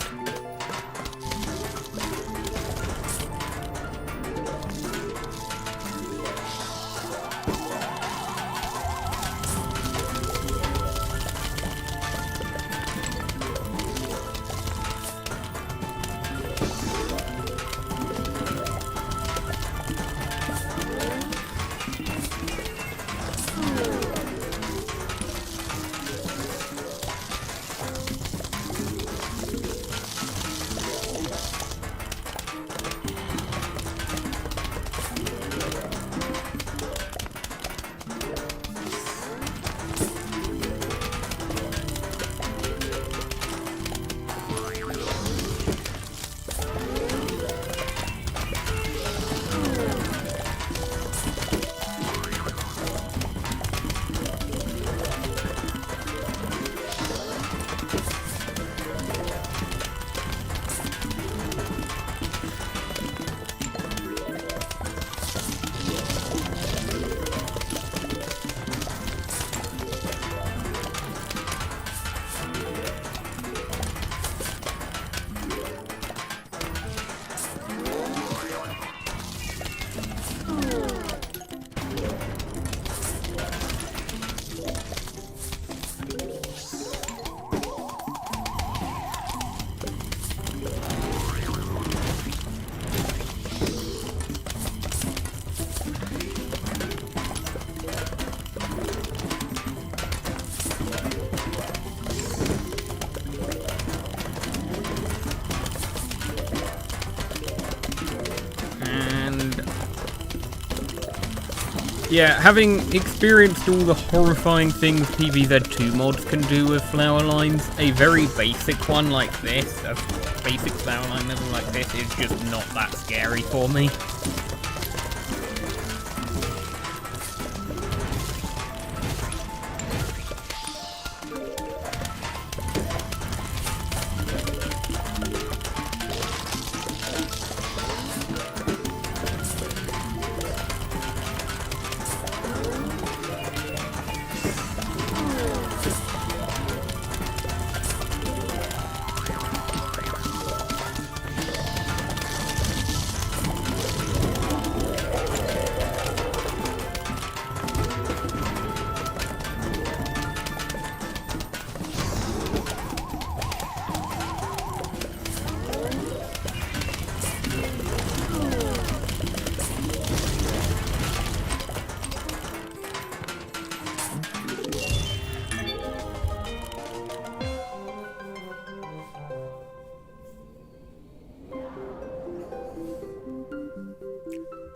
Speaker 1: Yeah, having experienced all the horrifying things PvZ2 mods can do with flower lines, a very basic one like this, a basic flower line level like this, is just not that scary for me.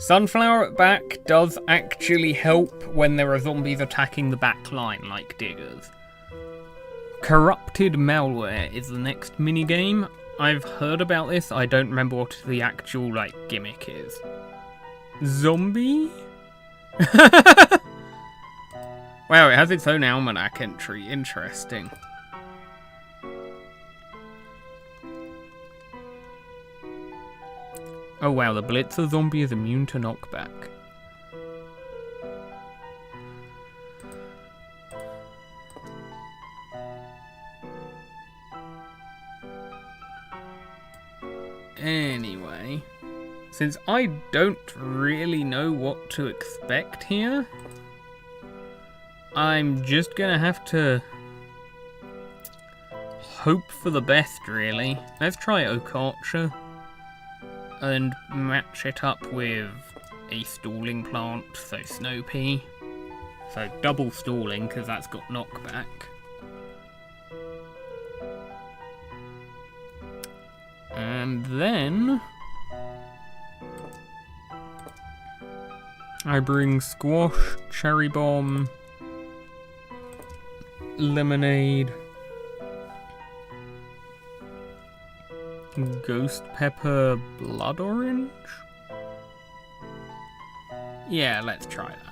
Speaker 1: Sunflower at back does actually help when there are zombies attacking the back line, like diggers. Corrupted malware is the next minigame. I've heard about this, I don't remember what the actual, gimmick is. Zombie? Wow, it has its own almanac entry, interesting. Oh wow, the Blitzer zombie is immune to knockback. Anyway, since I don't really know what to expect here, I'm just gonna have to hope for the best, really. Let's try Oak Archer and match it up with a stalling plant, so Snow Pea. So double stalling, because that's got knockback. And then I bring Squash, Cherry Bomb, Lemonade, Ghost Pepper, Blood Orange? Yeah, let's try that.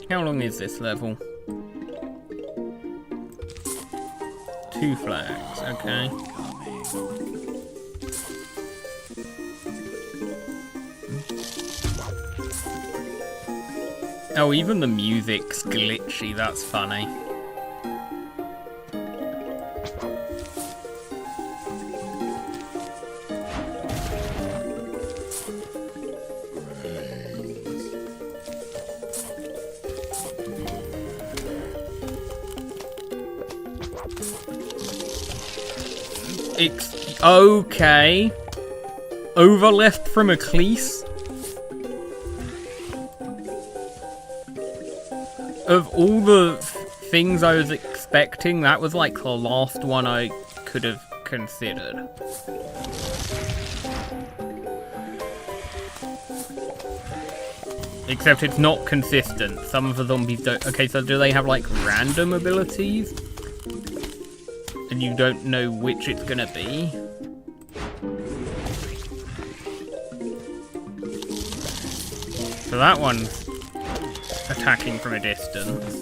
Speaker 1: How long is this level? 2 flags, okay. Oh, even the music's glitchy, that's funny. Okay. Over left from Ecclese. Of all the things I was expecting, that was like the last one I could have considered. Except it's not consistent. Some of the zombies don't. Okay, so do they have like random abilities? And you don't know which it's gonna be? So that one's attacking from a distance.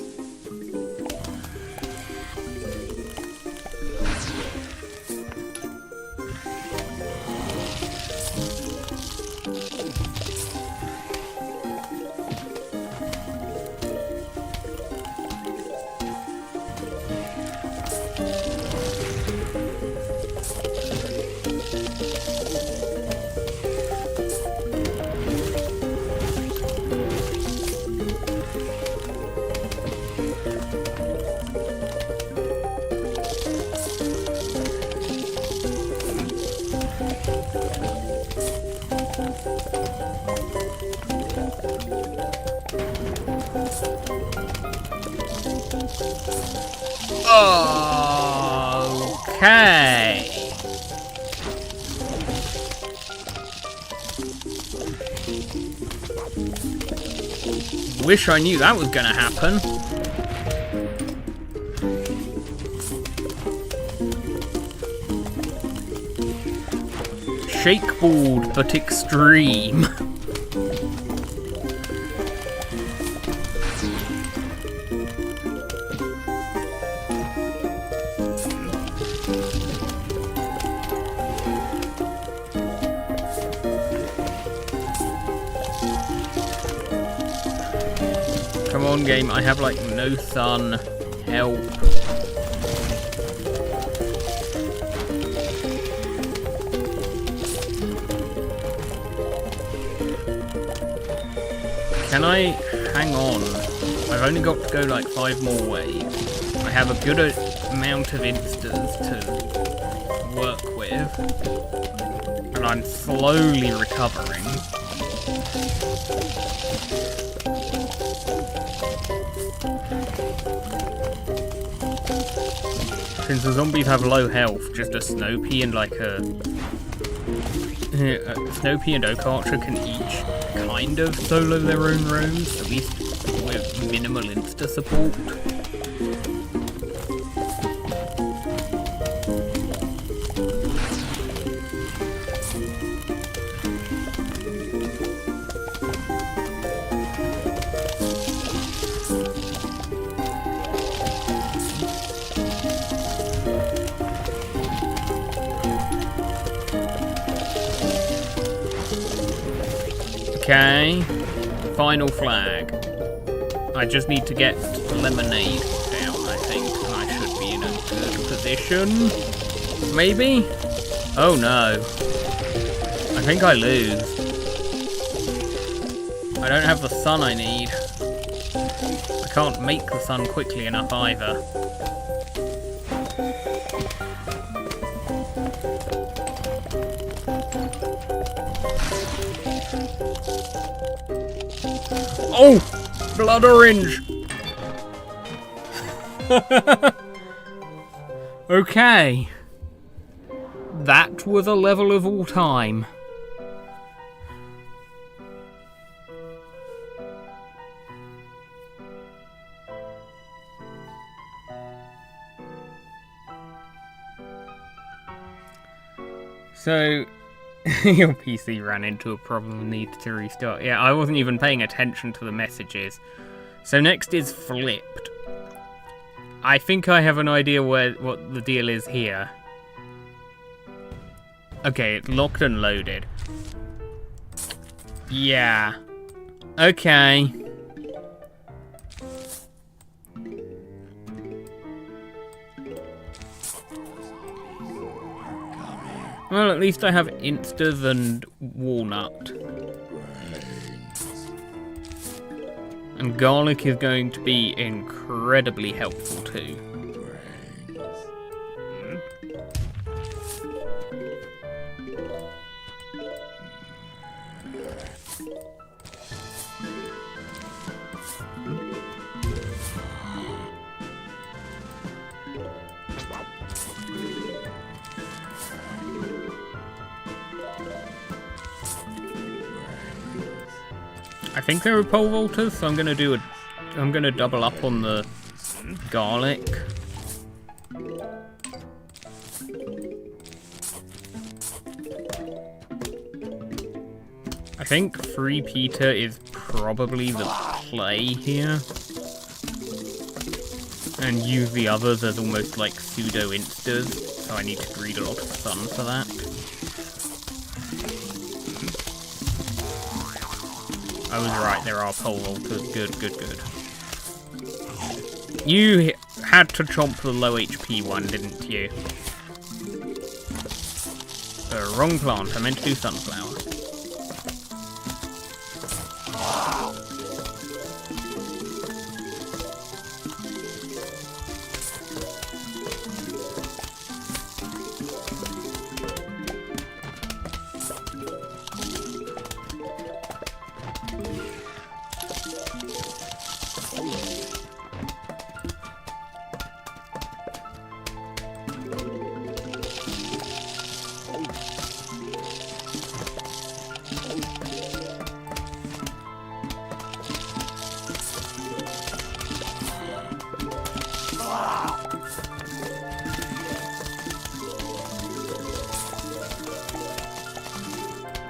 Speaker 1: Okay. Wish I knew that was gonna happen. Shakeboard, but extreme. Come on, game, I have like no sun. Help. Can I hang on? I've only got to go like 5 more waves. I have a good amount of instas to work with. And I'm slowly recovering. Since the zombies have low health, just a Snow Pea and like a Snow Pea and Oak Archer can each kind of solo their own roams, at least with minimal insta support. Okay. Final flag. I just need to get lemonade down, I think. And I should be in a good position. Maybe? Oh no. I think I lose. I don't have the sun I need. I can't make the sun quickly enough either. Oh! Blood orange! Okay. That was a level of all time. So, your PC ran into a problem and needs to restart. Yeah, I wasn't even paying attention to the messages. So next is flipped. I think I have an idea what the deal is here. Okay, it's locked and loaded. Yeah. Okay. Well, at least I have Instas and Walnut. And garlic is going to be incredibly helpful too. I think there are pole vaulters, so I'm gonna double up on the garlic. I think Free Peter is probably the play here. And use the others as almost like pseudo instas, so I need to breed a lot of sun for that. I was right, there are pole vaulters. Good, good, good. You had to chomp the low HP one, didn't you? Wrong plant, I meant to do sunflower.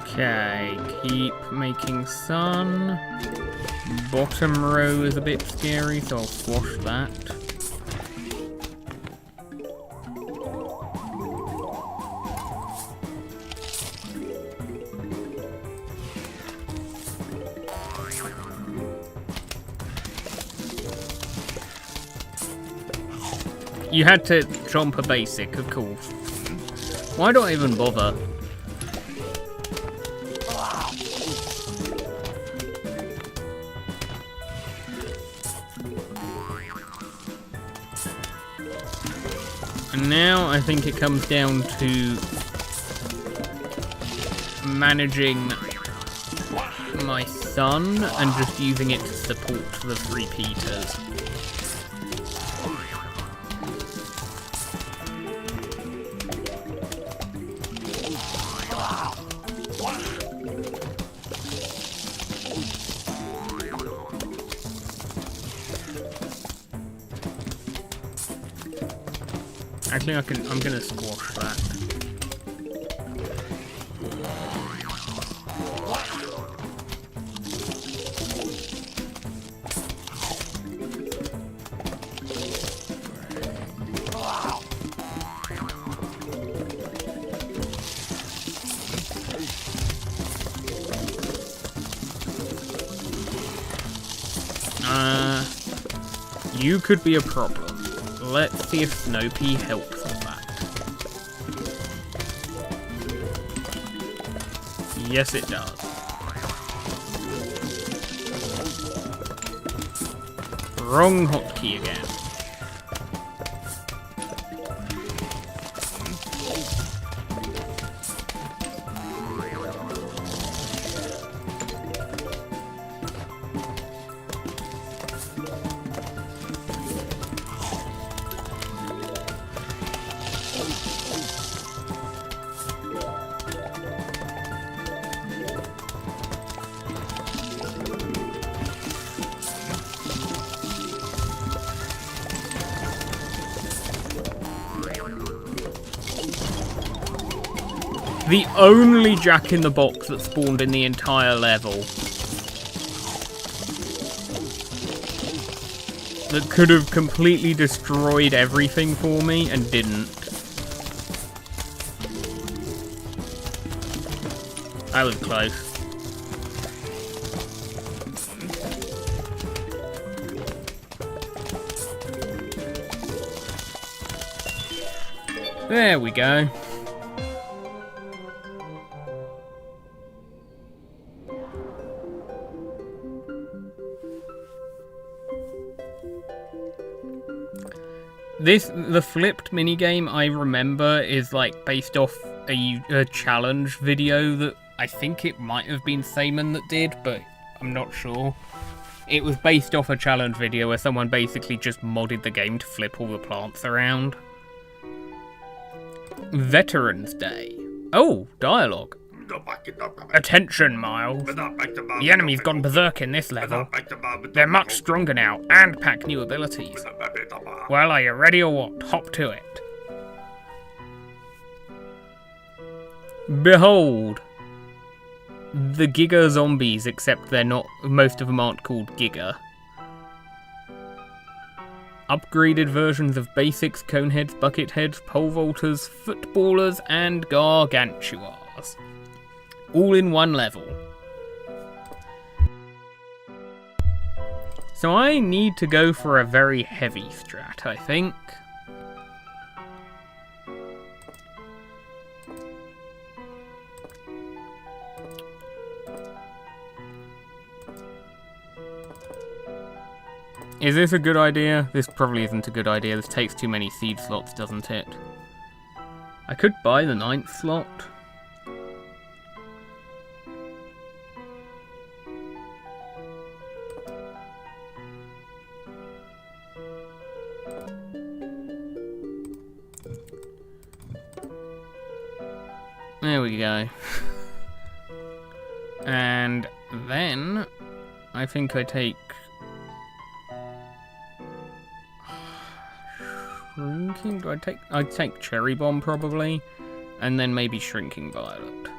Speaker 1: Okay, keep making sun. Bottom row is a bit scary, so I'll squash that. You had to chomp a basic, of course. Why do I even bother? And now I think it comes down to managing my sun and just using it to support the three Peters. Actually, I'm gonna squash that. You could be a problem. Let's see if Snopey helps with that. Yes, it does. Wrong hotkey again. The only jack-in-the-box that spawned in the entire level that could have completely destroyed everything for me and didn't. That was close. There we go. The flipped minigame I remember is like based off a challenge video that I think it might have been Samen that did, but I'm not sure. It was based off a challenge video where someone basically just modded the game to flip all the plants around. Veterans Day. Oh, dialogue. Attention, Miles. The enemy's gone berserk in this level. They're much stronger now, and pack new abilities. Well, are you ready or what? Hop to it. Behold. The Giga zombies, except they're not, most of them aren't called Giga. Upgraded versions of basics, coneheads, bucketheads, pole vaulters, footballers, and gargantuars. All in one level. So I need to go for a very heavy strat, I think. Is this a good idea? This probably isn't a good idea. This takes too many seed slots, doesn't it? I could buy the 9th slot. There we go. And then I think I take shrinking. I'd take Cherry Bomb probably, and then maybe Shrinking Violet.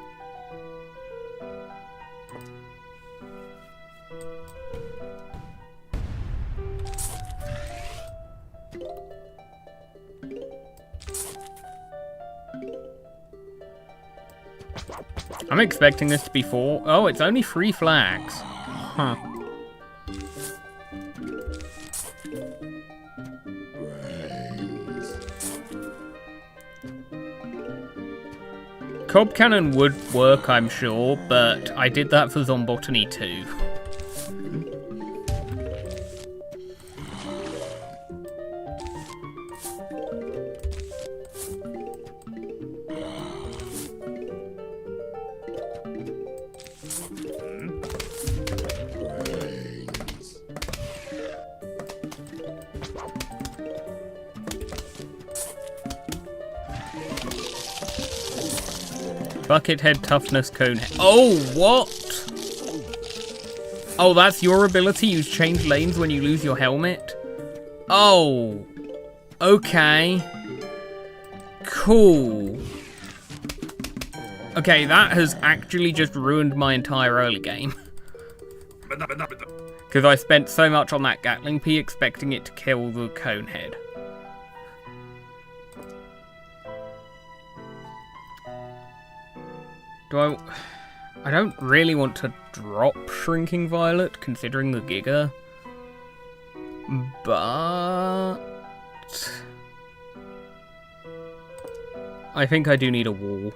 Speaker 1: I'm expecting this to be 4. Oh, it's only 3 flags. Huh. Cob Cannon would work, I'm sure, but I did that for Zombotany too. Buckethead, Toughness, Conehead. Oh, what? Oh, that's your ability? You change lanes when you lose your helmet? Oh. Okay. Cool. Okay, that has actually just ruined my entire early game. Because I spent so much on that Gatling P expecting it to kill the Conehead. I don't really want to drop Shrinking Violet, considering the Giga. But I think I do need a wall.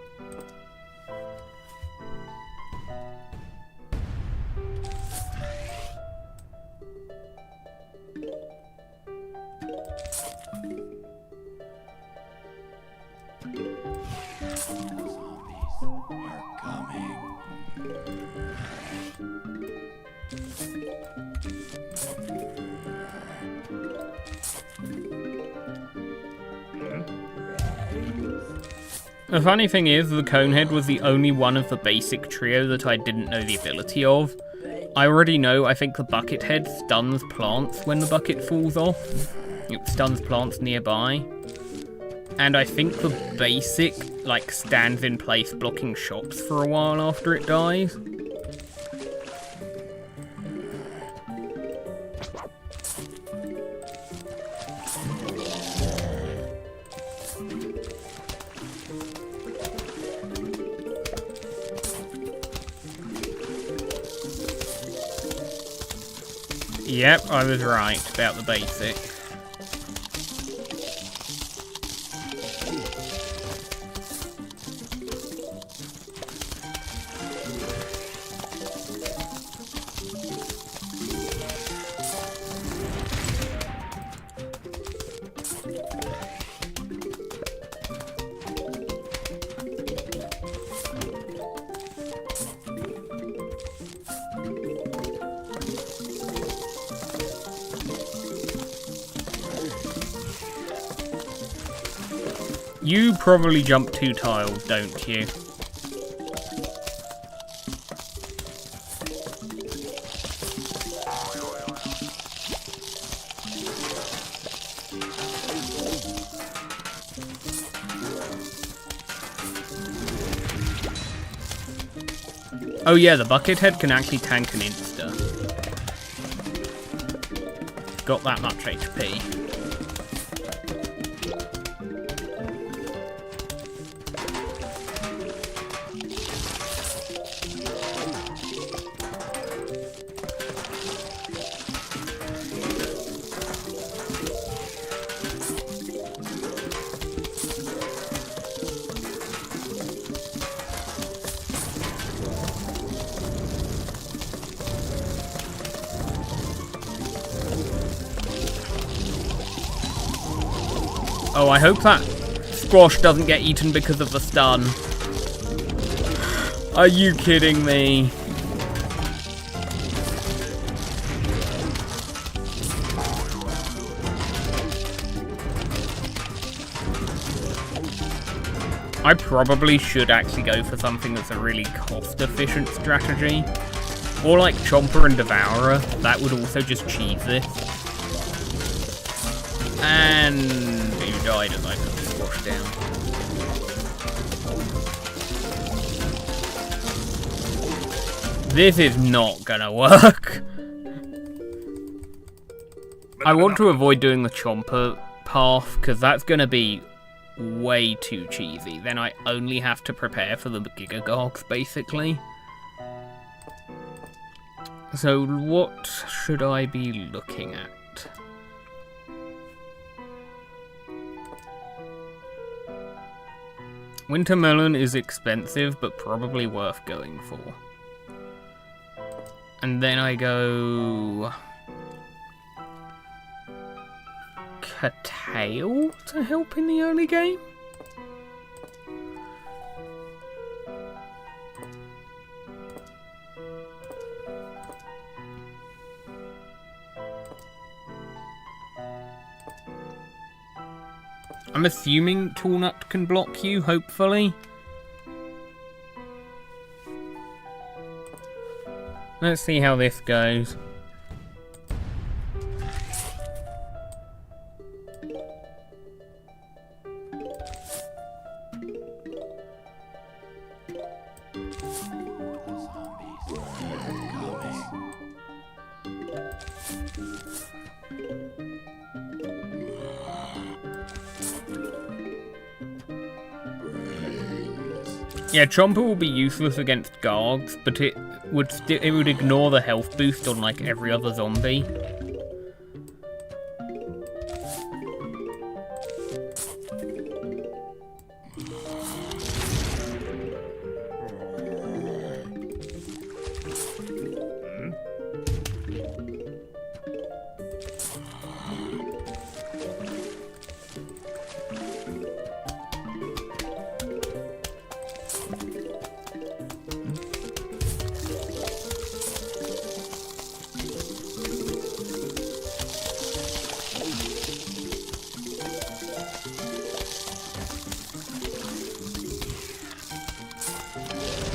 Speaker 1: The funny thing is, the Conehead was the only one of the basic trio that I didn't know the ability of. I already know, I think the Buckethead stuns plants when the bucket falls off. It stuns plants nearby. And I think the basic, like, stands in place blocking shots for a while after it dies. Yep, I was right about the basic. You probably jump 2 tiles, don't you? Oh yeah, the Buckethead can actually tank an insta. Got that much HP. Oh, I hope that squash doesn't get eaten because of the stun. Are you kidding me? I probably should actually go for something that's a really cost-efficient strategy. Or like Chomper and Devourer. That would also just cheese this. And you died as I put the squash down. This is not gonna work. I want to avoid doing the Chomper path, because that's gonna be way too cheesy. Then I only have to prepare for the Gigagogs, basically. So what should I be looking at? Wintermelon is expensive, but probably worth going for. And then I go Curtail to help in the early game? I'm assuming Toolnut can block you, hopefully. Let's see how this goes. Yeah, Chomper will be useless against Gargs, but it would ignore the health boost on like every other zombie.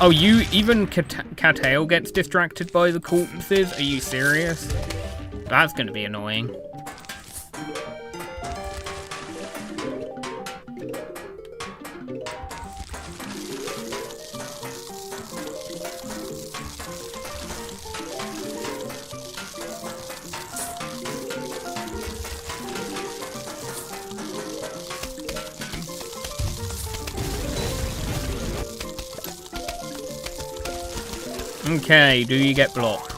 Speaker 1: Oh, even Cattail gets distracted by the corpses? Are you serious? That's gonna be annoying. Okay, do you get blocked?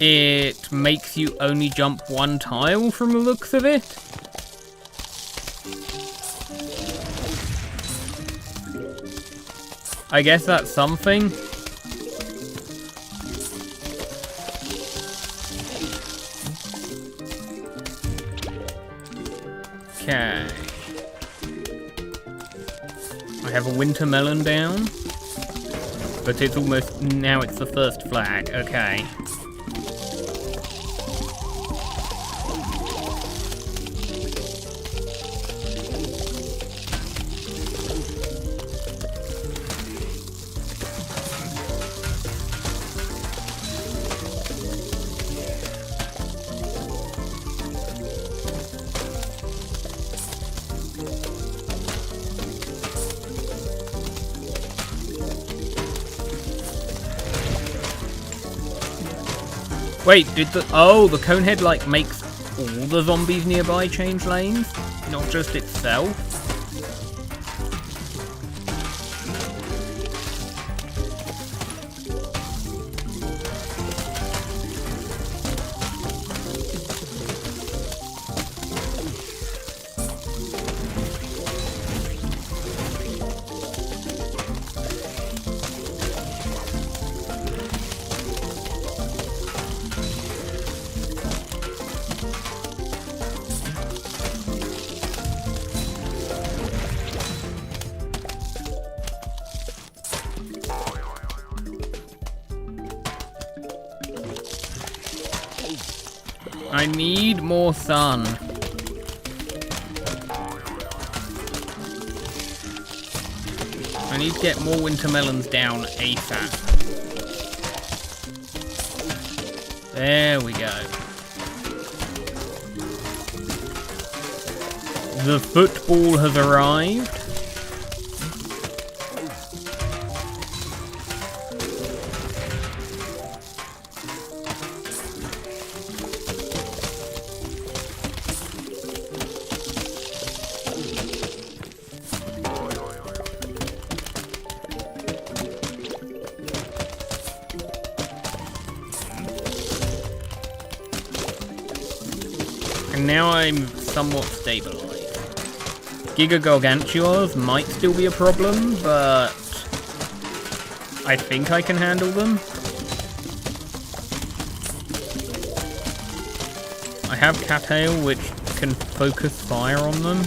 Speaker 1: It makes you only jump one tile from the looks of it? I guess that's something. Okay. I have a winter melon down. But it's almost, now it's the first flag, okay. Wait, did the conehead like makes all the zombies nearby change lanes? Not just itself? I need more sun. I need to get more winter melons down ASAP. There we go. The football has arrived. And now I'm somewhat stabilized. Giga Gargantuars might still be a problem, but I think I can handle them. I have Cattail, which can focus fire on them.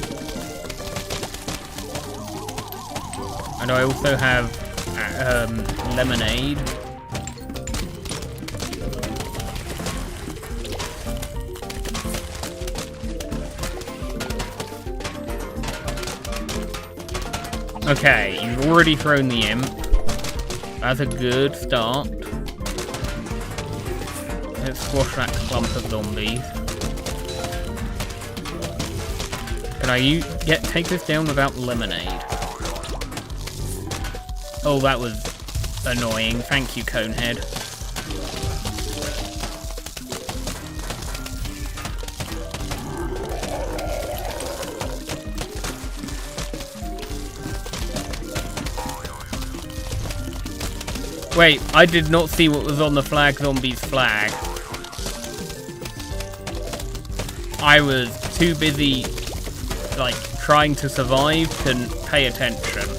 Speaker 1: And I also have Lemonade. Okay, you've already thrown the imp. That's a good start. Let's squash that clump of zombies. Can I take this down without lemonade? Oh, that was annoying. Thank you, Conehead. Wait, I did not see what was on the flag zombie's flag. I was too busy, like, trying to survive to pay attention.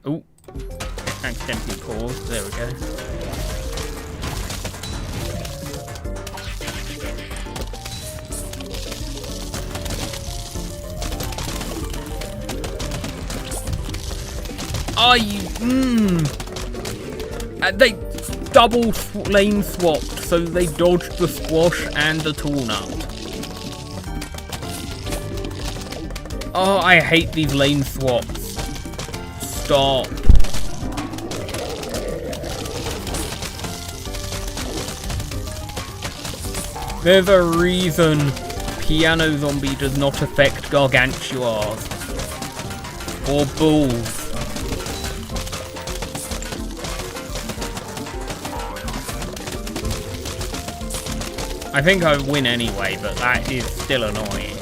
Speaker 1: Ooh, accidentally paused. There we go. They double lane swapped, so they dodged the squash and the tool nut. Oh, I hate these lane swaps. Stop. There's a reason Piano Zombie does not affect Gargantuars. Or bulls. I think I win anyway, but that is still annoying.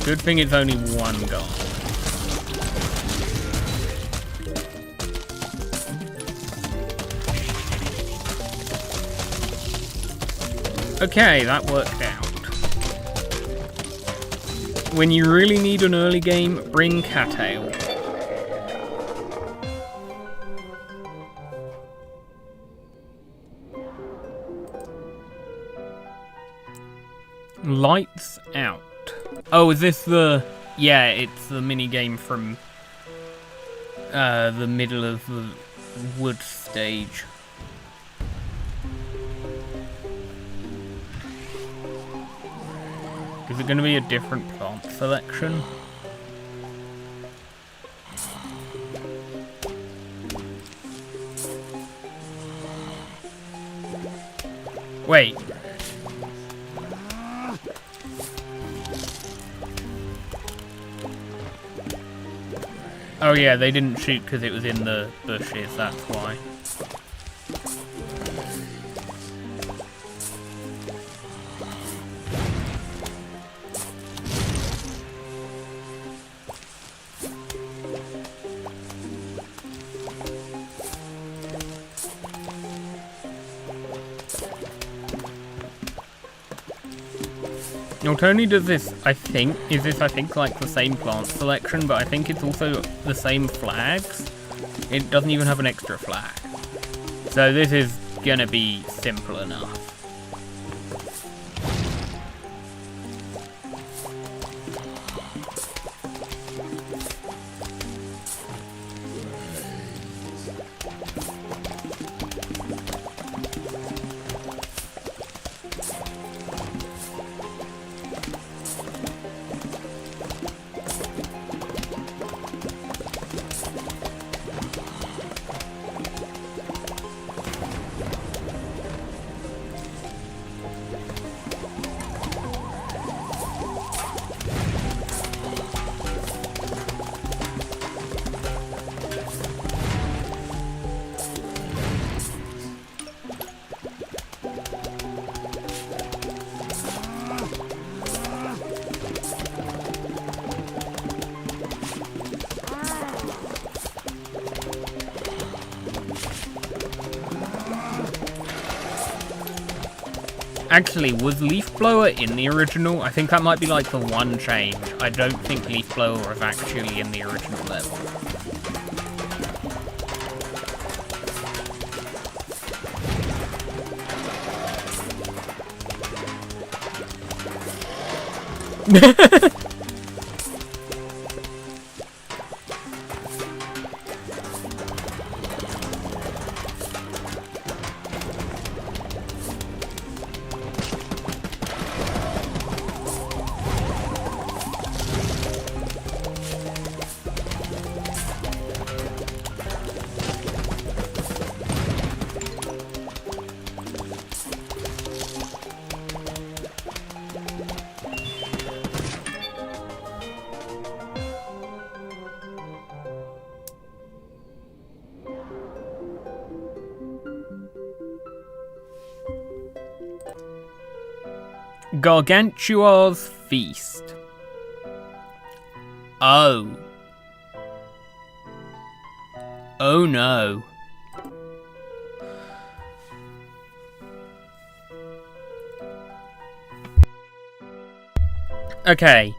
Speaker 1: Good thing it's only one guy. Okay, that worked out. When you really need an early game, bring Cattail. Lights out. Oh, is this the... Yeah, it's the minigame from the middle of the wood stage. Is it going to be a different plant selection? Wait. Oh yeah, they didn't shoot because it was in the bushes, that's why. Not only does this, I think, like the same plant selection, but I think it's also the same flags. It doesn't even have an extra flag. So this is gonna be simple enough. Actually, was Leaf Blower in the original? I think that might be like the one change. I don't think Leaf Blower was actually in the original level. Gargantuar's Feast. Oh. Oh no. Okay.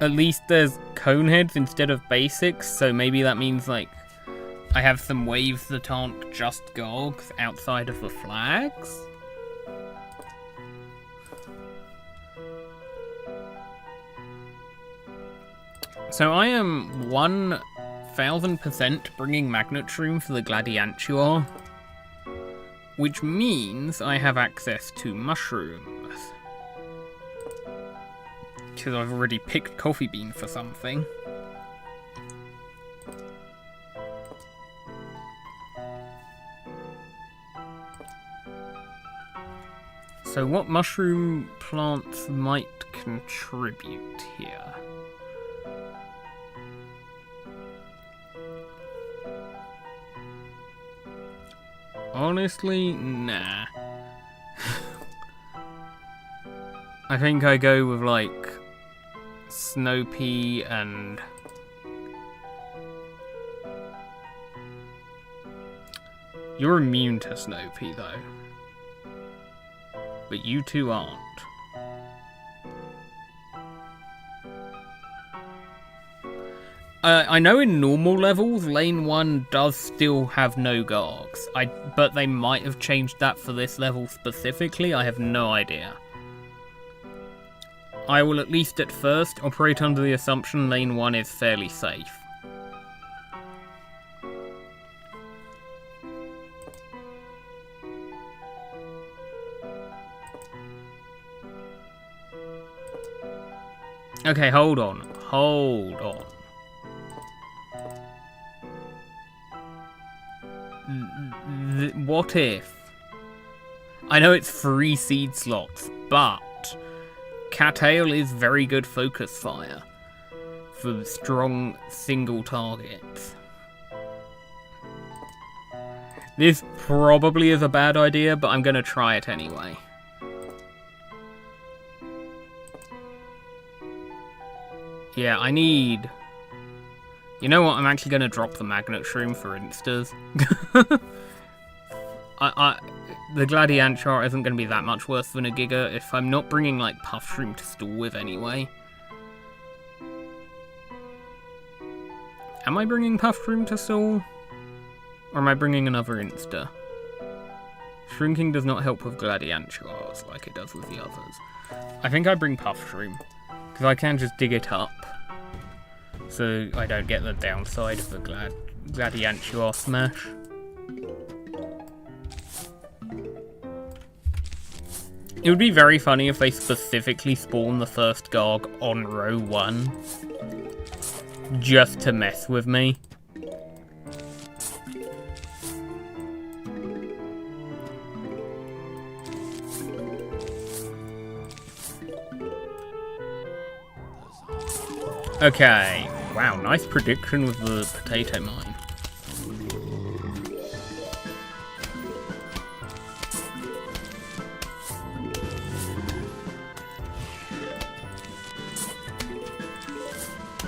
Speaker 1: At least there's coneheads instead of basics, so maybe that means, like, I have some waves that aren't just gogs outside of the flags? So I am 1000% bringing Magnet Shroom for the Gladiantua, which means I have access to mushrooms. Because I've already picked Coffee Bean for something. So what mushroom plants might contribute here? Honestly, nah. I think I go with, like, Snow Pea and... You're immune to Snow Pea, though. But you two aren't. I know in normal levels, Lane 1 does still have no Gargs. But they might have changed that for this level specifically, I have no idea. I will at least at first operate under the assumption Lane 1 is fairly safe. Okay, hold on. Hold on. What if? I know it's 3 seed slots, but Cattail is very good focus fire for strong single targets. This probably is a bad idea, but I'm gonna try it anyway. Yeah, I need... You know what, I'm actually going to drop the Magnet Shroom for instas. The Gladiantua isn't going to be that much worse than a Giga if I'm not bringing, like, Puff Shroom to stall with anyway. Am I bringing Puff Shroom to stall? Or am I bringing another insta? Shrinking does not help with Gladiantuas like it does with the others. I think I bring Puff Shroom, because I can just dig it up. So I don't get the downside of the Gladiantua smash. It would be very funny if they specifically spawn the first Garg on row 1. Just to mess with me. Okay. Wow, nice prediction with the potato mine.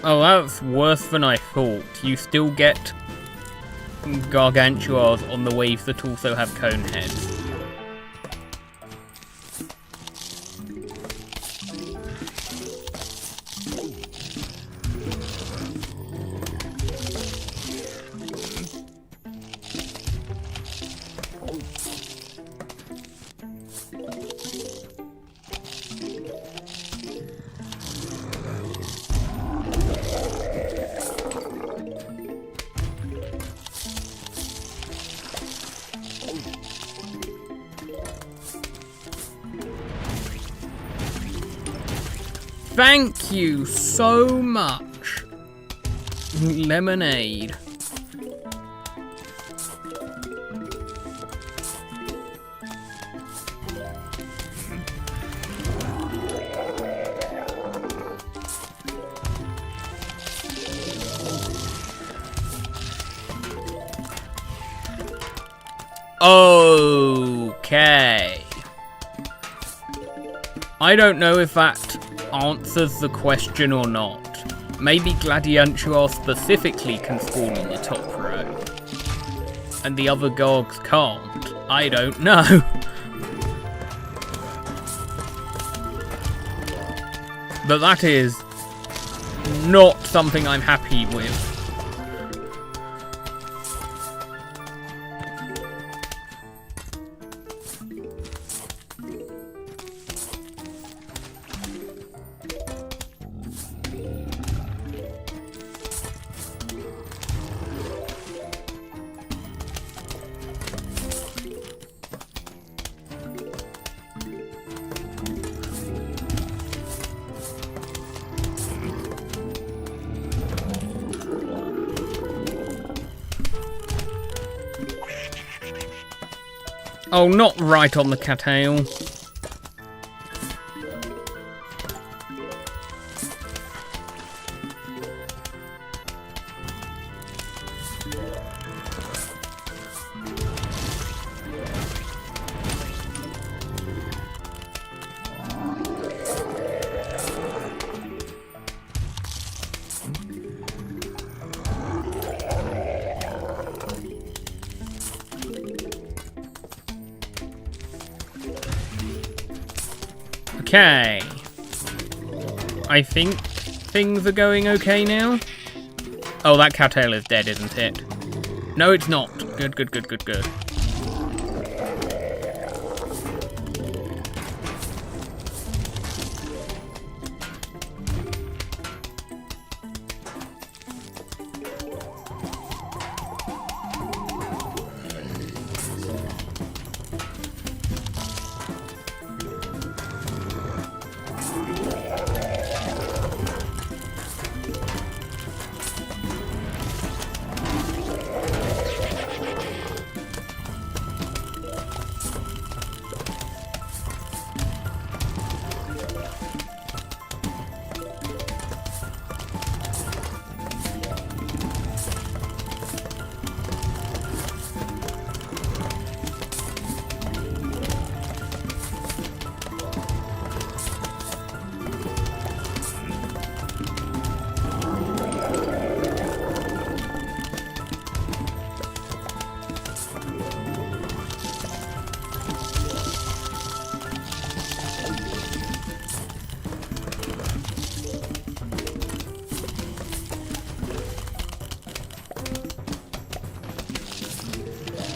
Speaker 1: Oh, that's worse than I thought. You still get Gargantuas on the waves that also have cone heads. Thank you so much, Lemonade. Okay. I don't know if that answers the question or not. Maybe Gladiantua specifically can spawn on the top row, and the other Gargs can't. I don't know. But that is not something I'm happy with. Oh, not right on the cattail. Okay. I think things are going okay now. Oh, that cattail is dead, isn't it? No, it's not. Good, good, good, good, good.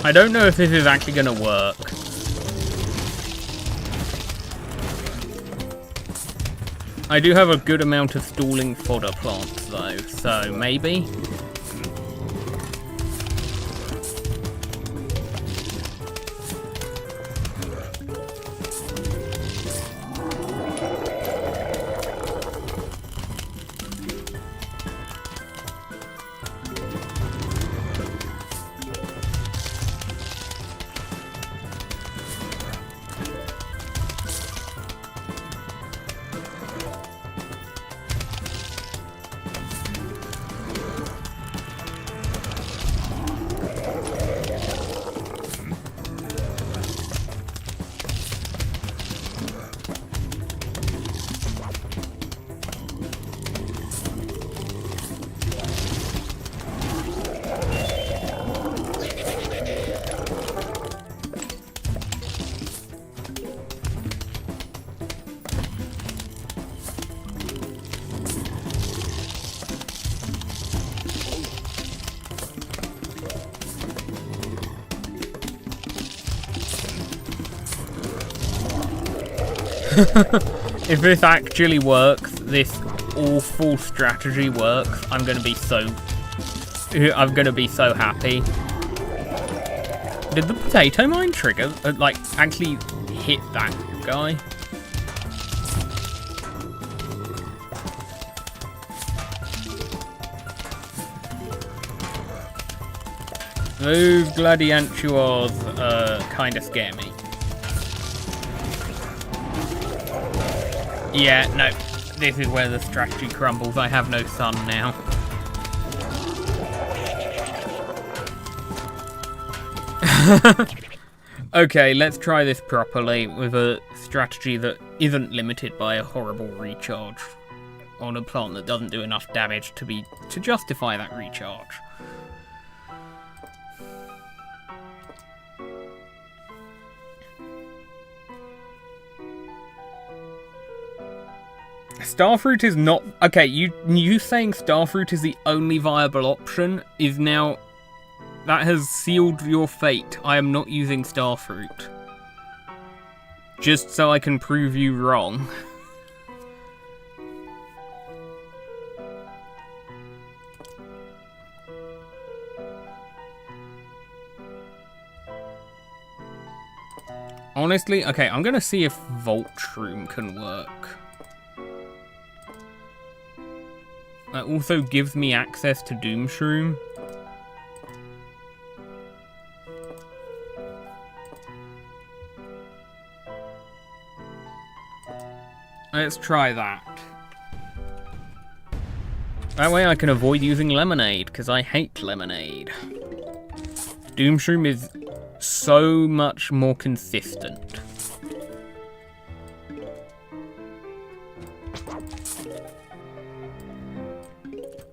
Speaker 1: I don't know if this is actually going to work. I do have a good amount of stalling fodder plants though, so maybe? If this actually works, this awful strategy works, I'm gonna be so happy. Did the potato mine trigger, like, actually hit that guy? Those gladiantuars kinda scare me. Yeah, no, this is where the strategy crumbles. I have no sun now. Okay, let's try this properly with a strategy that isn't limited by a horrible recharge on a plant that doesn't do enough damage to justify that recharge. Starfruit is not... Okay, you saying Starfruit is the only viable option is now... That has sealed your fate. I am not using Starfruit. Just so I can prove you wrong. Honestly, okay, I'm gonna see if Vault Shroom can work. That also gives me access to Doom Shroom. Let's try that. That way I can avoid using Lemonade, because I hate Lemonade. Doom Shroom is so much more consistent.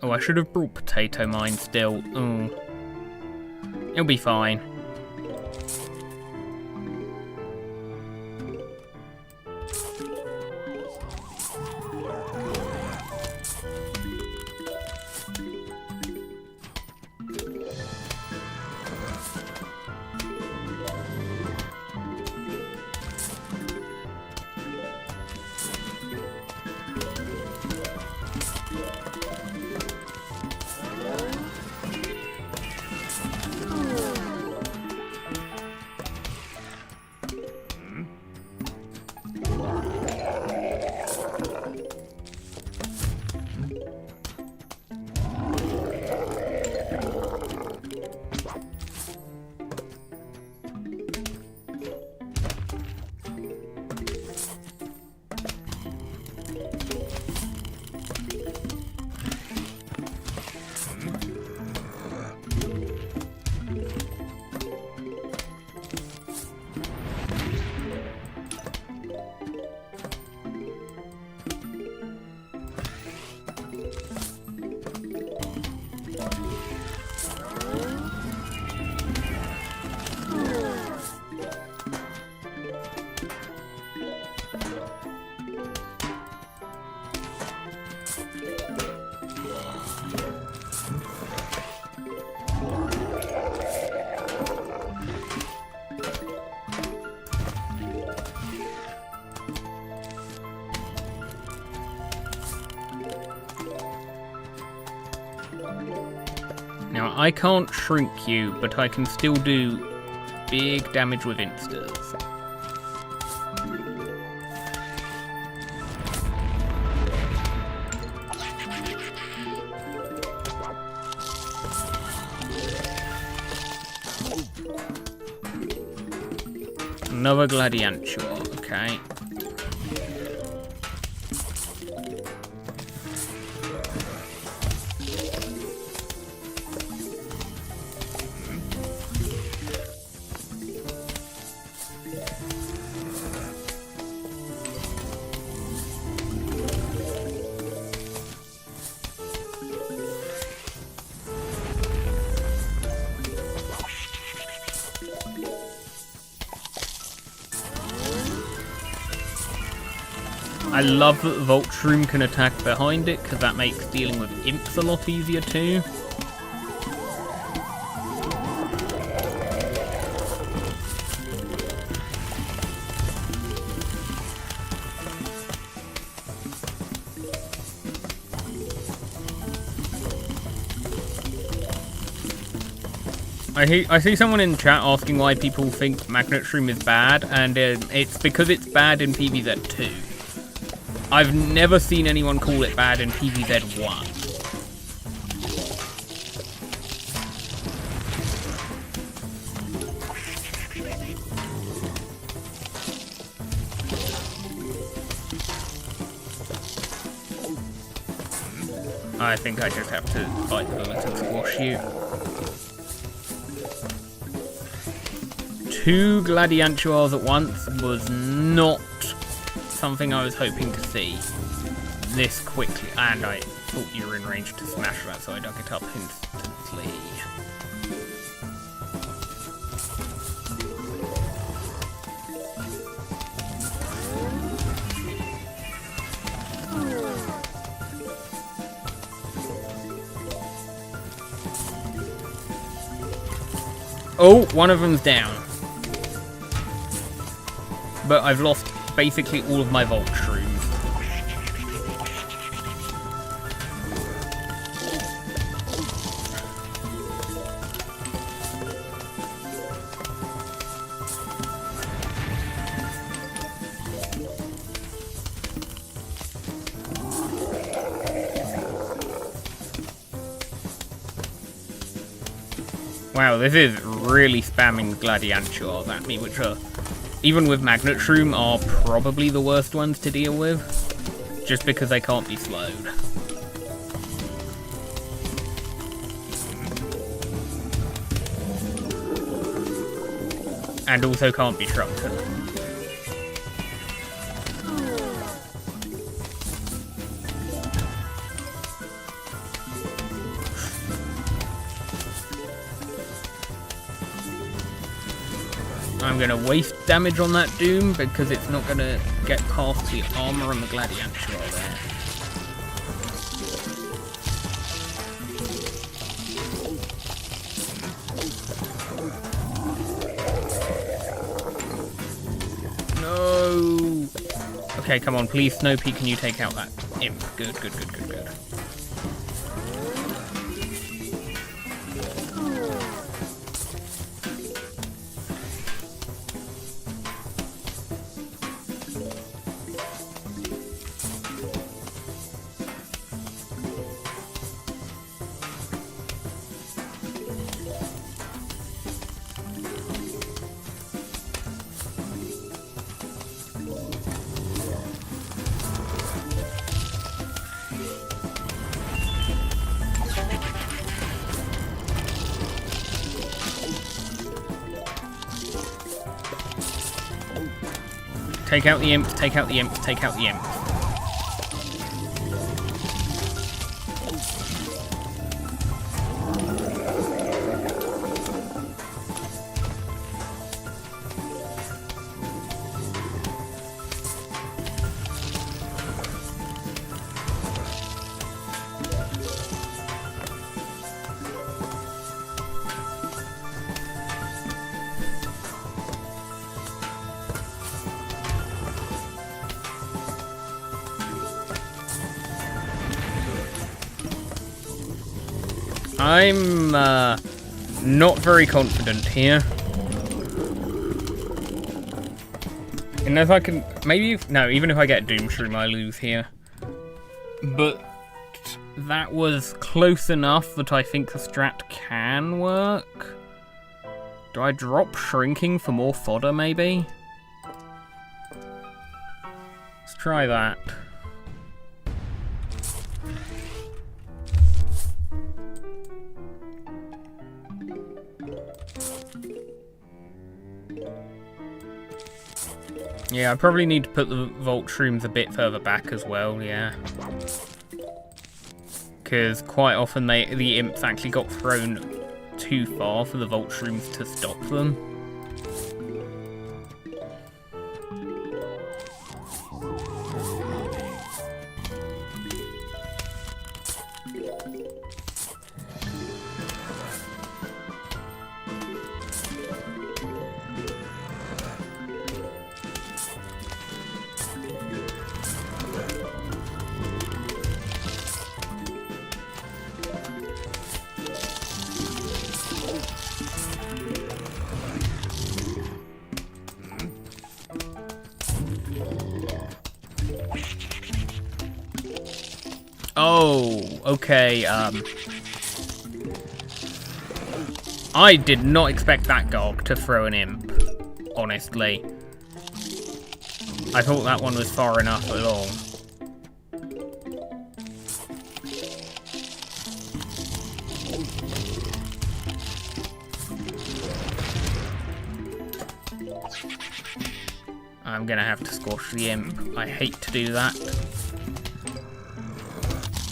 Speaker 1: Oh, I should have brought Potato Mine still. Oh. It'll be fine. Now, I can't shrink you, but I can still do big damage with instas. Another Gladiantua, okay. I love that Vault Shroom can attack behind it, because that makes dealing with imps a lot easier too. I see someone in chat asking why people think Magnet Shroom is bad, and it's because it's bad in PvZ 2. I've never seen anyone call it bad in PvZ 1. I think I just have to fight the bullet and squash you. 2 Gladiantuars at once was not something I was hoping to see this quickly, and I thought you were in range to smash that, so I dug it up instantly. Oh, one of them's down. But I've lost basically all of my Vault Shrooms. Wow, this is really spamming Gladiantures at me, which are, even with Magnet Shroom, are probably the worst ones to deal with, just because they can't be slowed. And also can't be shrunken. I'm gonna waste damage on that Doom because it's not gonna get past the armor and the Gladianture there. No! Okay, come on, please, Snowpea, can you take out that imp? Good, good, good, good, good. Take out the imp, take out the imp, take out the imp. I'm not very confident here. And if I can, maybe, no, even if I get Doom Shroom, I lose here. But that was close enough that I think the strat can work. Do I drop Shrinking for more fodder, maybe? Let's try that. Yeah, I probably need to put the Vault Shrooms a bit further back as well, yeah. Because quite often the imps actually got thrown too far for the Vault Shrooms to stop them. Oh, okay, I did not expect that Gog to throw an imp, honestly. I thought that one was far enough along. I'm gonna have to squash the imp. I hate to do that.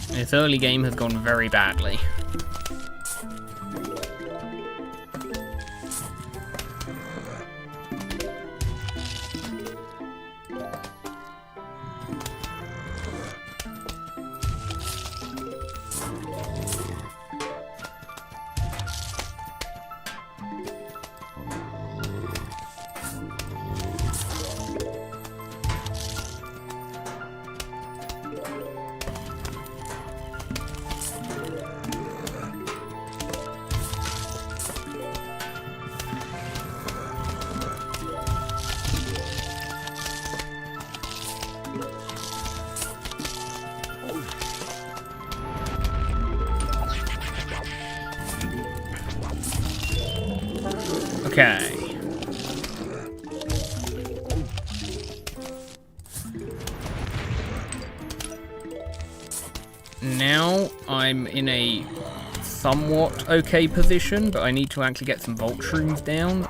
Speaker 1: This early game has gone very badly. Okay. Now I'm in a somewhat okay position, but I need to actually get some vault shrooms down.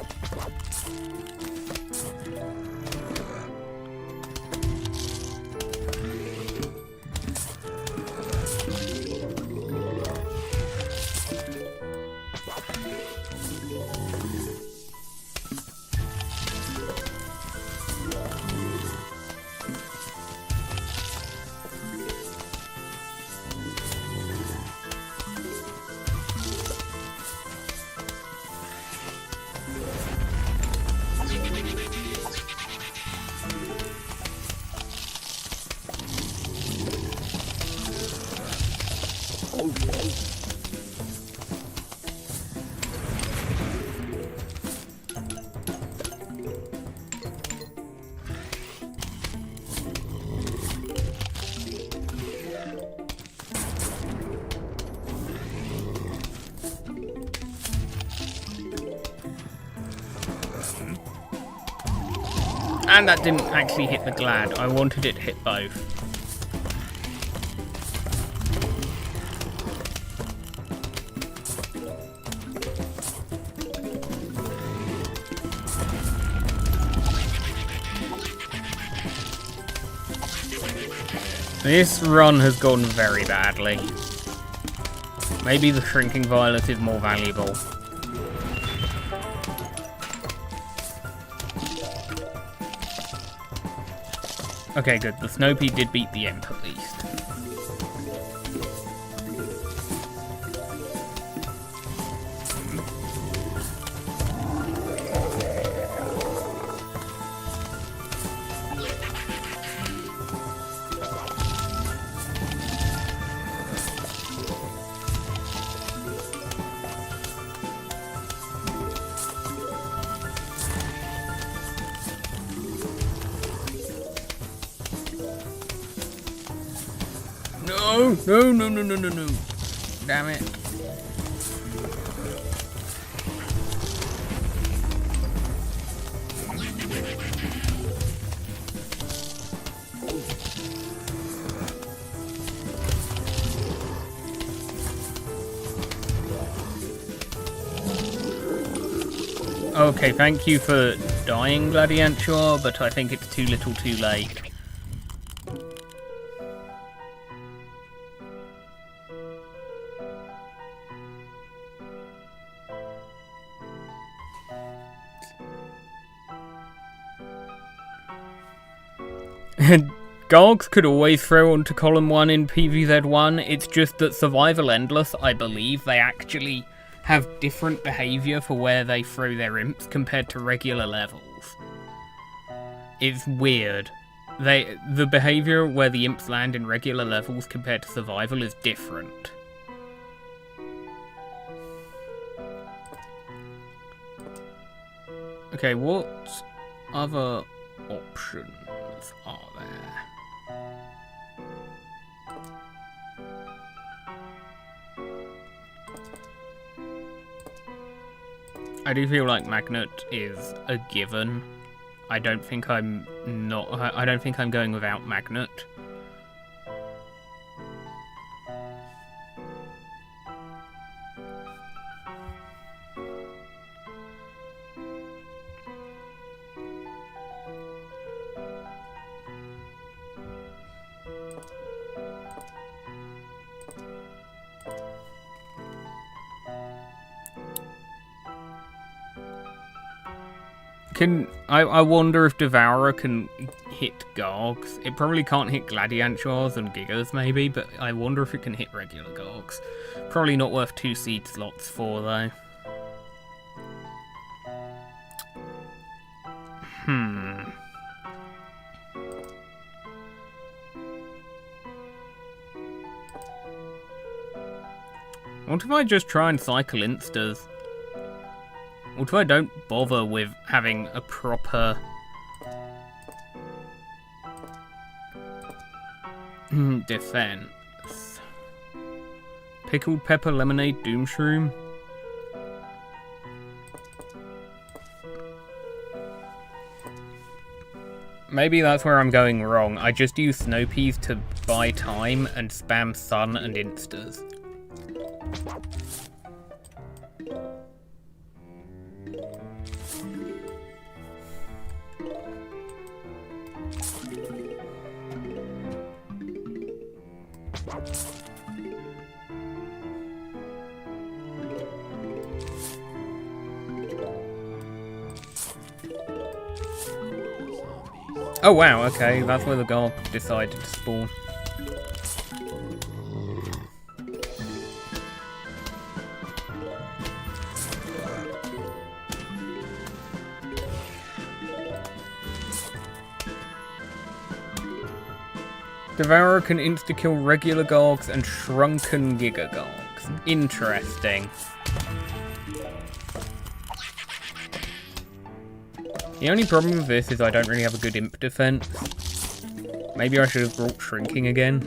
Speaker 1: And that didn't actually hit the glad. I wanted it to hit both. This run has gone very badly. Maybe the shrinking violet is more valuable. Okay, good. The Snoopy did beat the imp at least. No. Damn it. Okay, thank you for dying, Gladiantua, but I think it's too little too late. Gargs could always throw onto column 1 in PvZ1, it's just that Survival Endless, I believe, they actually have different behaviour for where they throw their imps compared to regular levels. It's weird. The behaviour where the imps land in regular levels compared to Survival is different. Okay, what other options are there? I do feel like Magnet is a given. I don't think I'm going without Magnet. I wonder if Devourer can hit Gargs. It probably can't hit Gladiantures and Gigas, maybe, but I wonder if it can hit regular Gargs. Probably not worth 2 seed slots for, though. What if I just try and cycle instas? What if I don't bother with having a proper defense? Pickled pepper lemonade doom shroom? Maybe that's where I'm going wrong. I just use snow peas to buy time and spam sun and instas. Oh wow, okay, that's where the guard decided to spawn. Devourer can insta-kill regular Gorgs and shrunken Giga Gorgs. Interesting. The only problem with this is I don't really have a good imp defense. Maybe I should have brought shrinking again.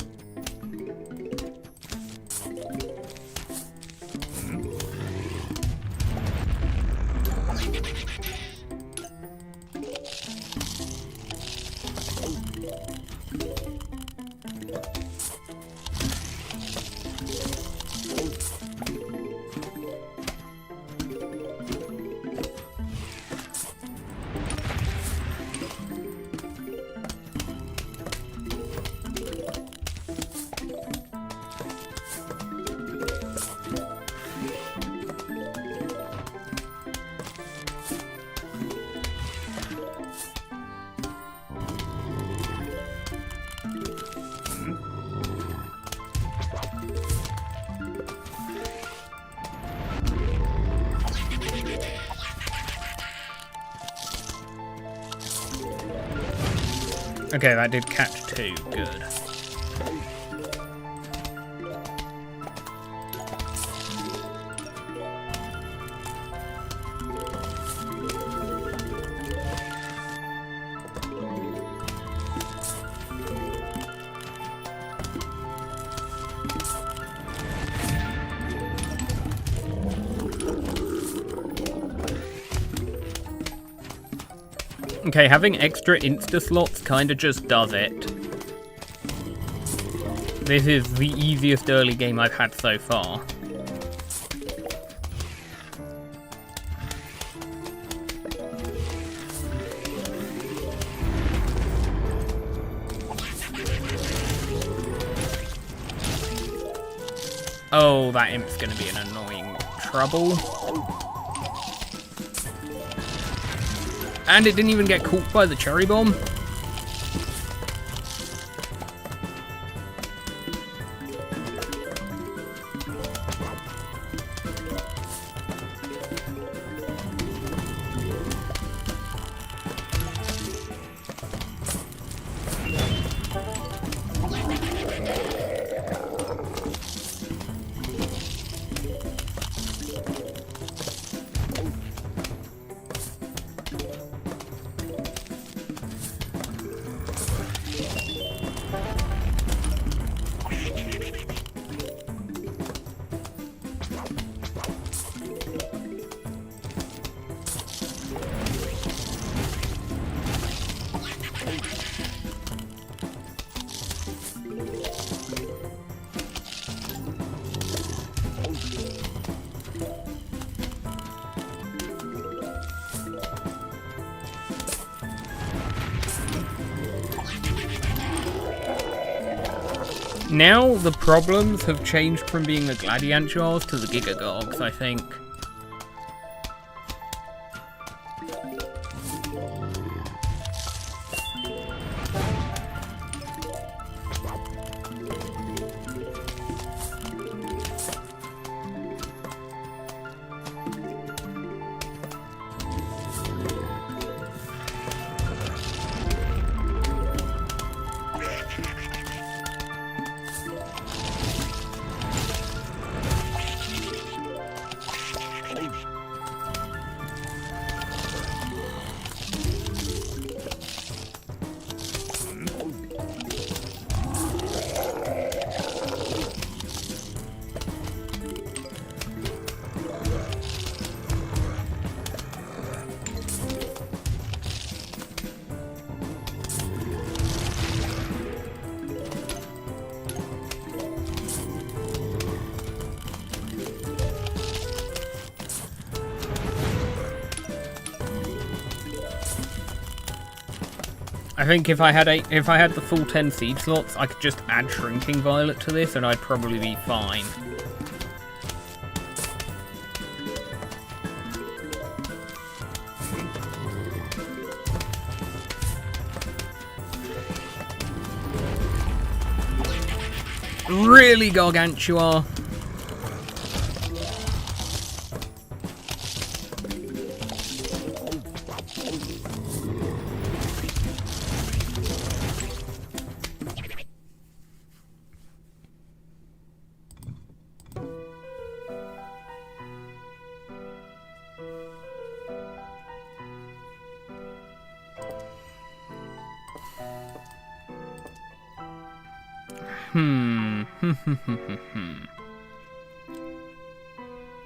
Speaker 1: Okay, that did catch two. Good. Okay, having extra insta slots kinda just does it. This is the easiest early game I've had so far. Oh, that imp's gonna be an annoying trouble. And it didn't even get caught by the cherry bomb. Now the problems have changed from being the Gladiantars to the Gigagogs, I think. I think if I had the full 10 seed slots, I could just add Shrinking Violet to this, and I'd probably be fine. Really, Gargantua?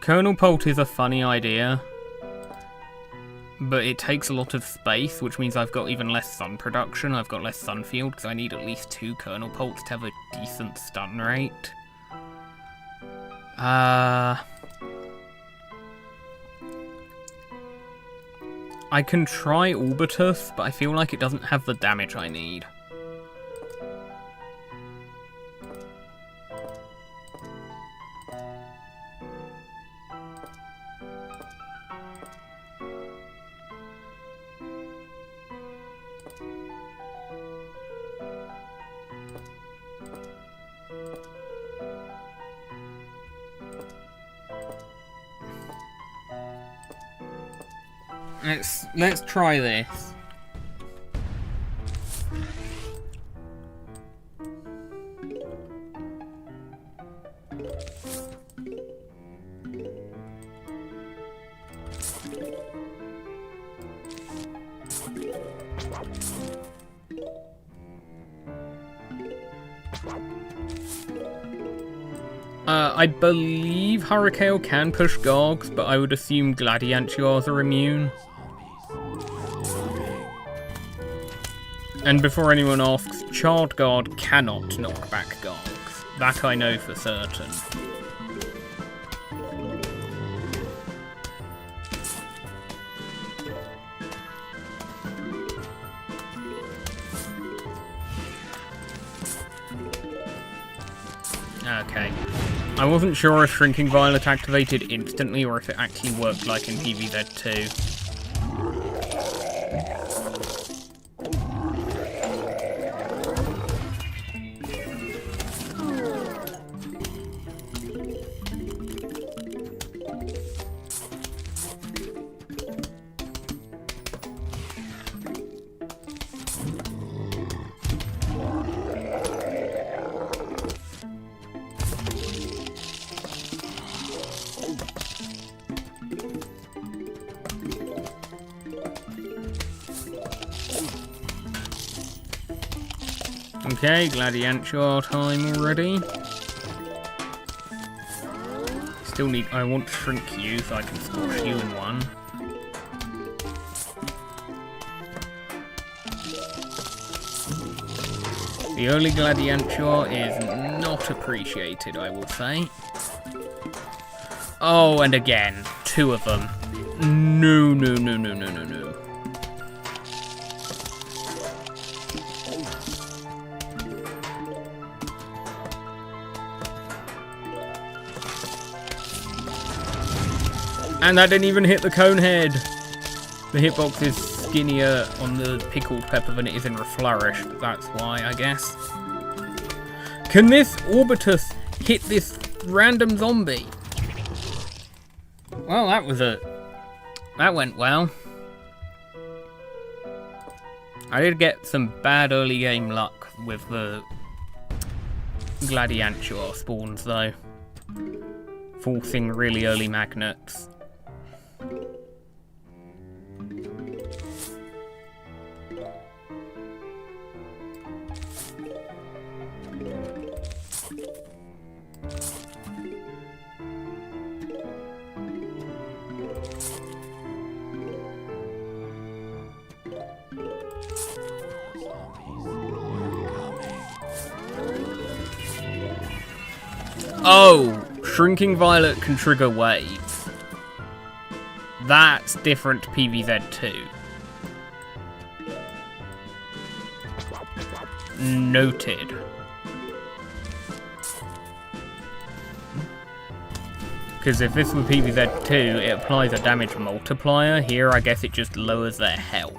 Speaker 1: Colonel Polt is a funny idea, but it takes a lot of space, which means I've got even less sun production. I've got less sun field, because I need at least 2 Colonel Polts to have a decent stun rate. I can try Orbitus, but I feel like it doesn't have the damage I need. Let's try this. I believe Hurricane can push Gargs, but I would assume Gladiantuars are immune. And before anyone asks, Charred Guard cannot knock back Gargs. That I know for certain. Okay. I wasn't sure if Shrinking Violet activated instantly or if it actually worked like in PvZ 2. Okay, Gladiantua time already. Still need... I want to shrink you so I can squash you in one. The early Gladiantua is not appreciated, I will say. Oh, and again, 2 of them. No, no, no, no, no, no, no. And that didn't even hit the cone head. The hitbox is skinnier on the pickled pepper than it is in Reflourish. That's why, I guess. Can this Orbitus hit this random zombie? Well, that went well. I did get some bad early game luck with the Gladiantua spawns, though. Forcing really early magnets. Oh, Shrinking Violet can trigger waves. That's different to PvZ 2. Noted. Because if this were PvZ 2, it applies a damage multiplier. Here, I guess it just lowers their health.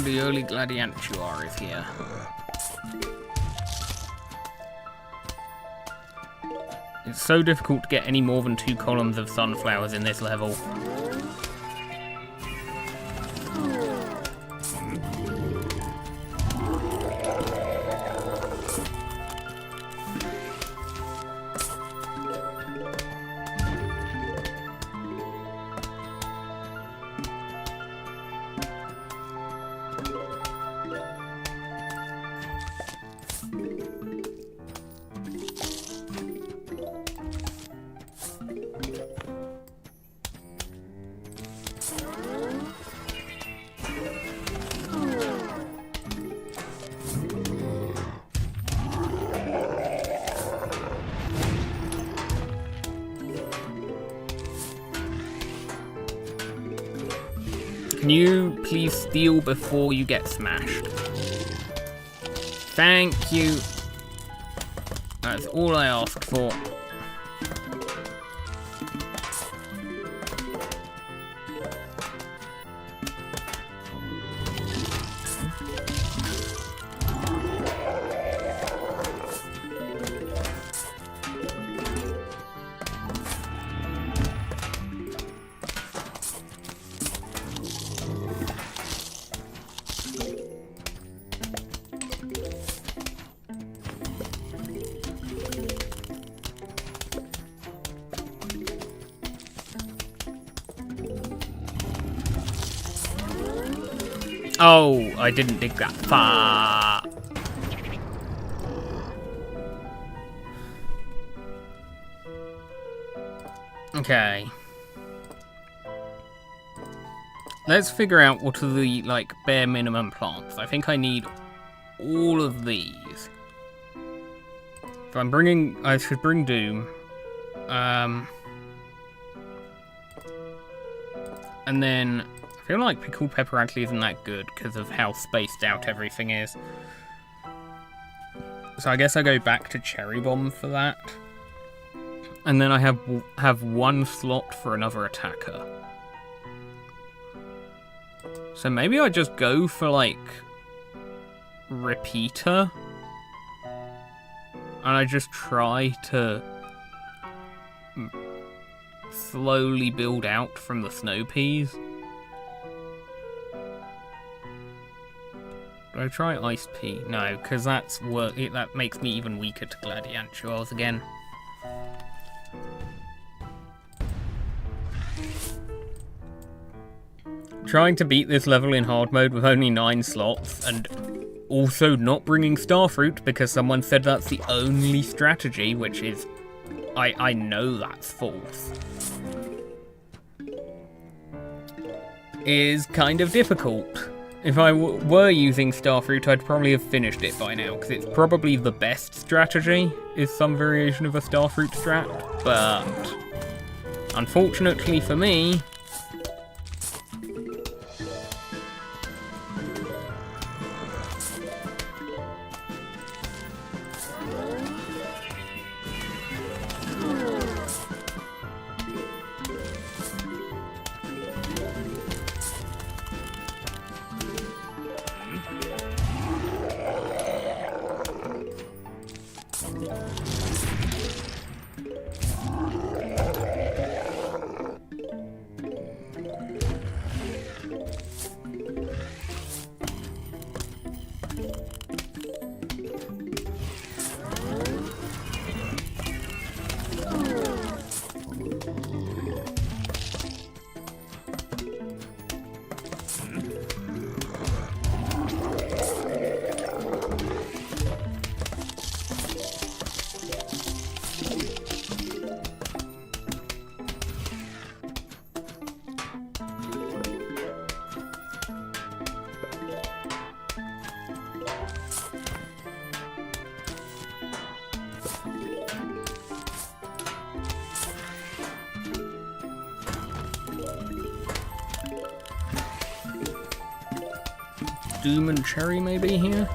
Speaker 1: The early Gladiantuar is here. It's so difficult to get any more than 2 columns of sunflowers in this level. Can you please steal before you get smashed? Thank you. That's all I asked for. Oh, I didn't dig that far. Okay. Let's figure out what are the, like, bare minimum plants. I think I need all of these. So I should bring Doom. And then I feel like pickled pepper actually isn't that good because of how spaced out everything is. So I guess I go back to cherry bomb for that. And then I have one slot for another attacker. So maybe I just go for, like, repeater. And I just try to slowly build out from the snow peas. Do I try ice pea? No, because that makes me even weaker to Gladiantuars again. Trying to beat this level in hard mode with only 9 slots, and also not bringing starfruit because someone said that's the only strategy, which is... I know that's false. Is kind of difficult. If I were using starfruit, I'd probably have finished it by now, because it's probably the best strategy, is some variation of a starfruit strat, but unfortunately for me, Doom and Cherry maybe here?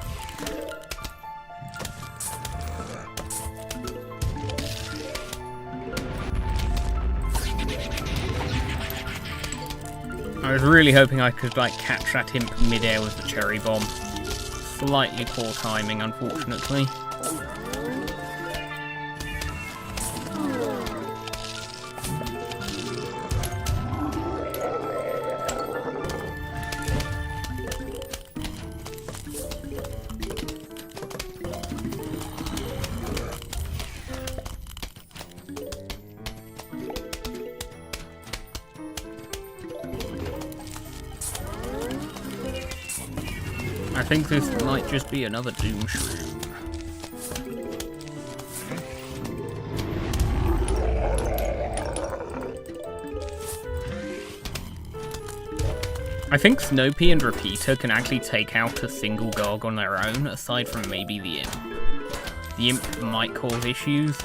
Speaker 1: I was really hoping I could, like, catch that imp mid-air with the cherry bomb. Slightly poor timing, unfortunately. I think this might just be another Doom Shroom. I think Snopey and Repeater can actually take out a single Garg on their own, aside from maybe the Imp. The Imp might cause issues.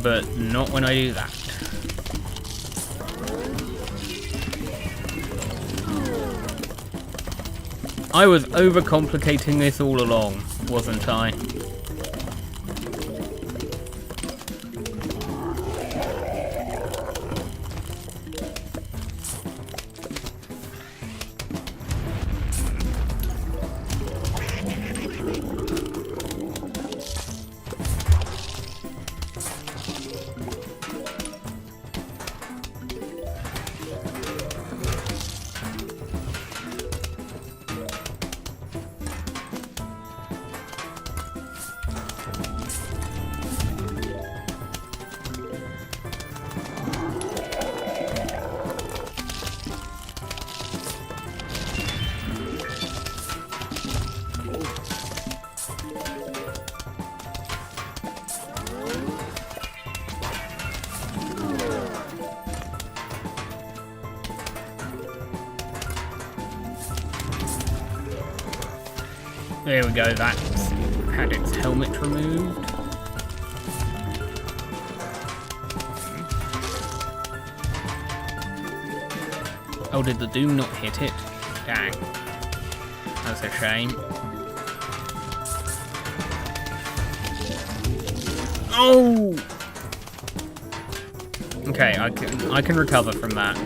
Speaker 1: But not when I do that. I was overcomplicating this all along, wasn't I? There we go, that's had its helmet removed. Oh, did the Doom not hit it? Dang. That's a shame. Oh! Okay, I can recover from that.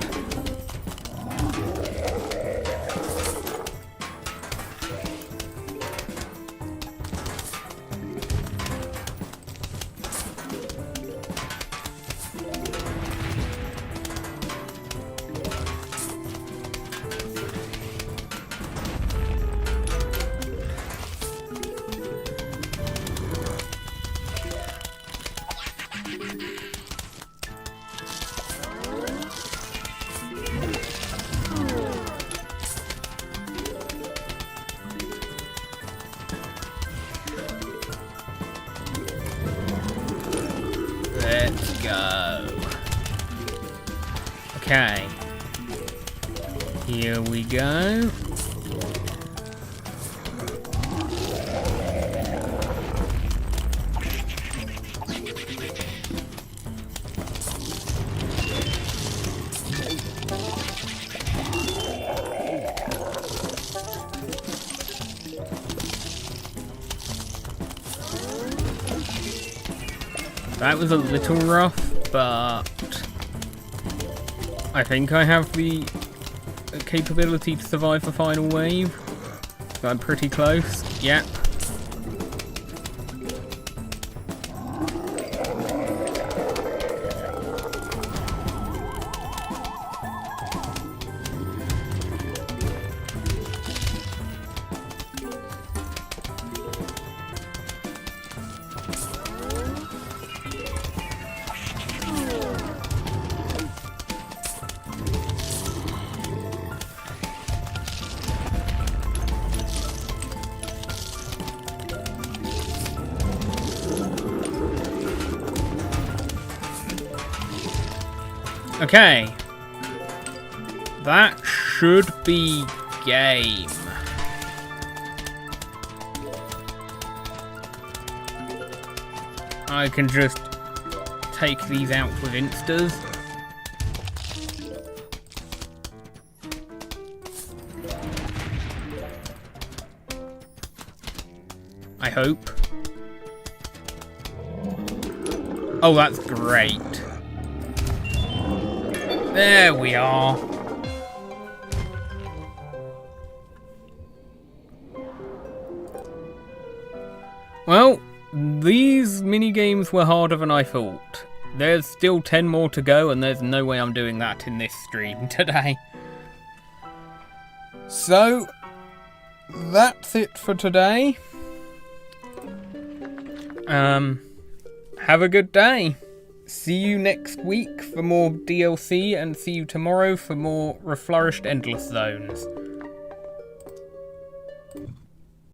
Speaker 1: Let's go. Okay. Here we go. That was a little rough, but I think I have the capability to survive the final wave. So I'm pretty close. Yep. Okay, that should be game. I can just take these out with instas. I hope. Oh, that's great. There we are. Well, these mini-games were harder than I thought. There's still 10 more to go, and there's no way I'm doing that in this stream today. So, that's it for today. Have a good day. See you next week for more DLC, and see you tomorrow for more Reflourished Endless Zones.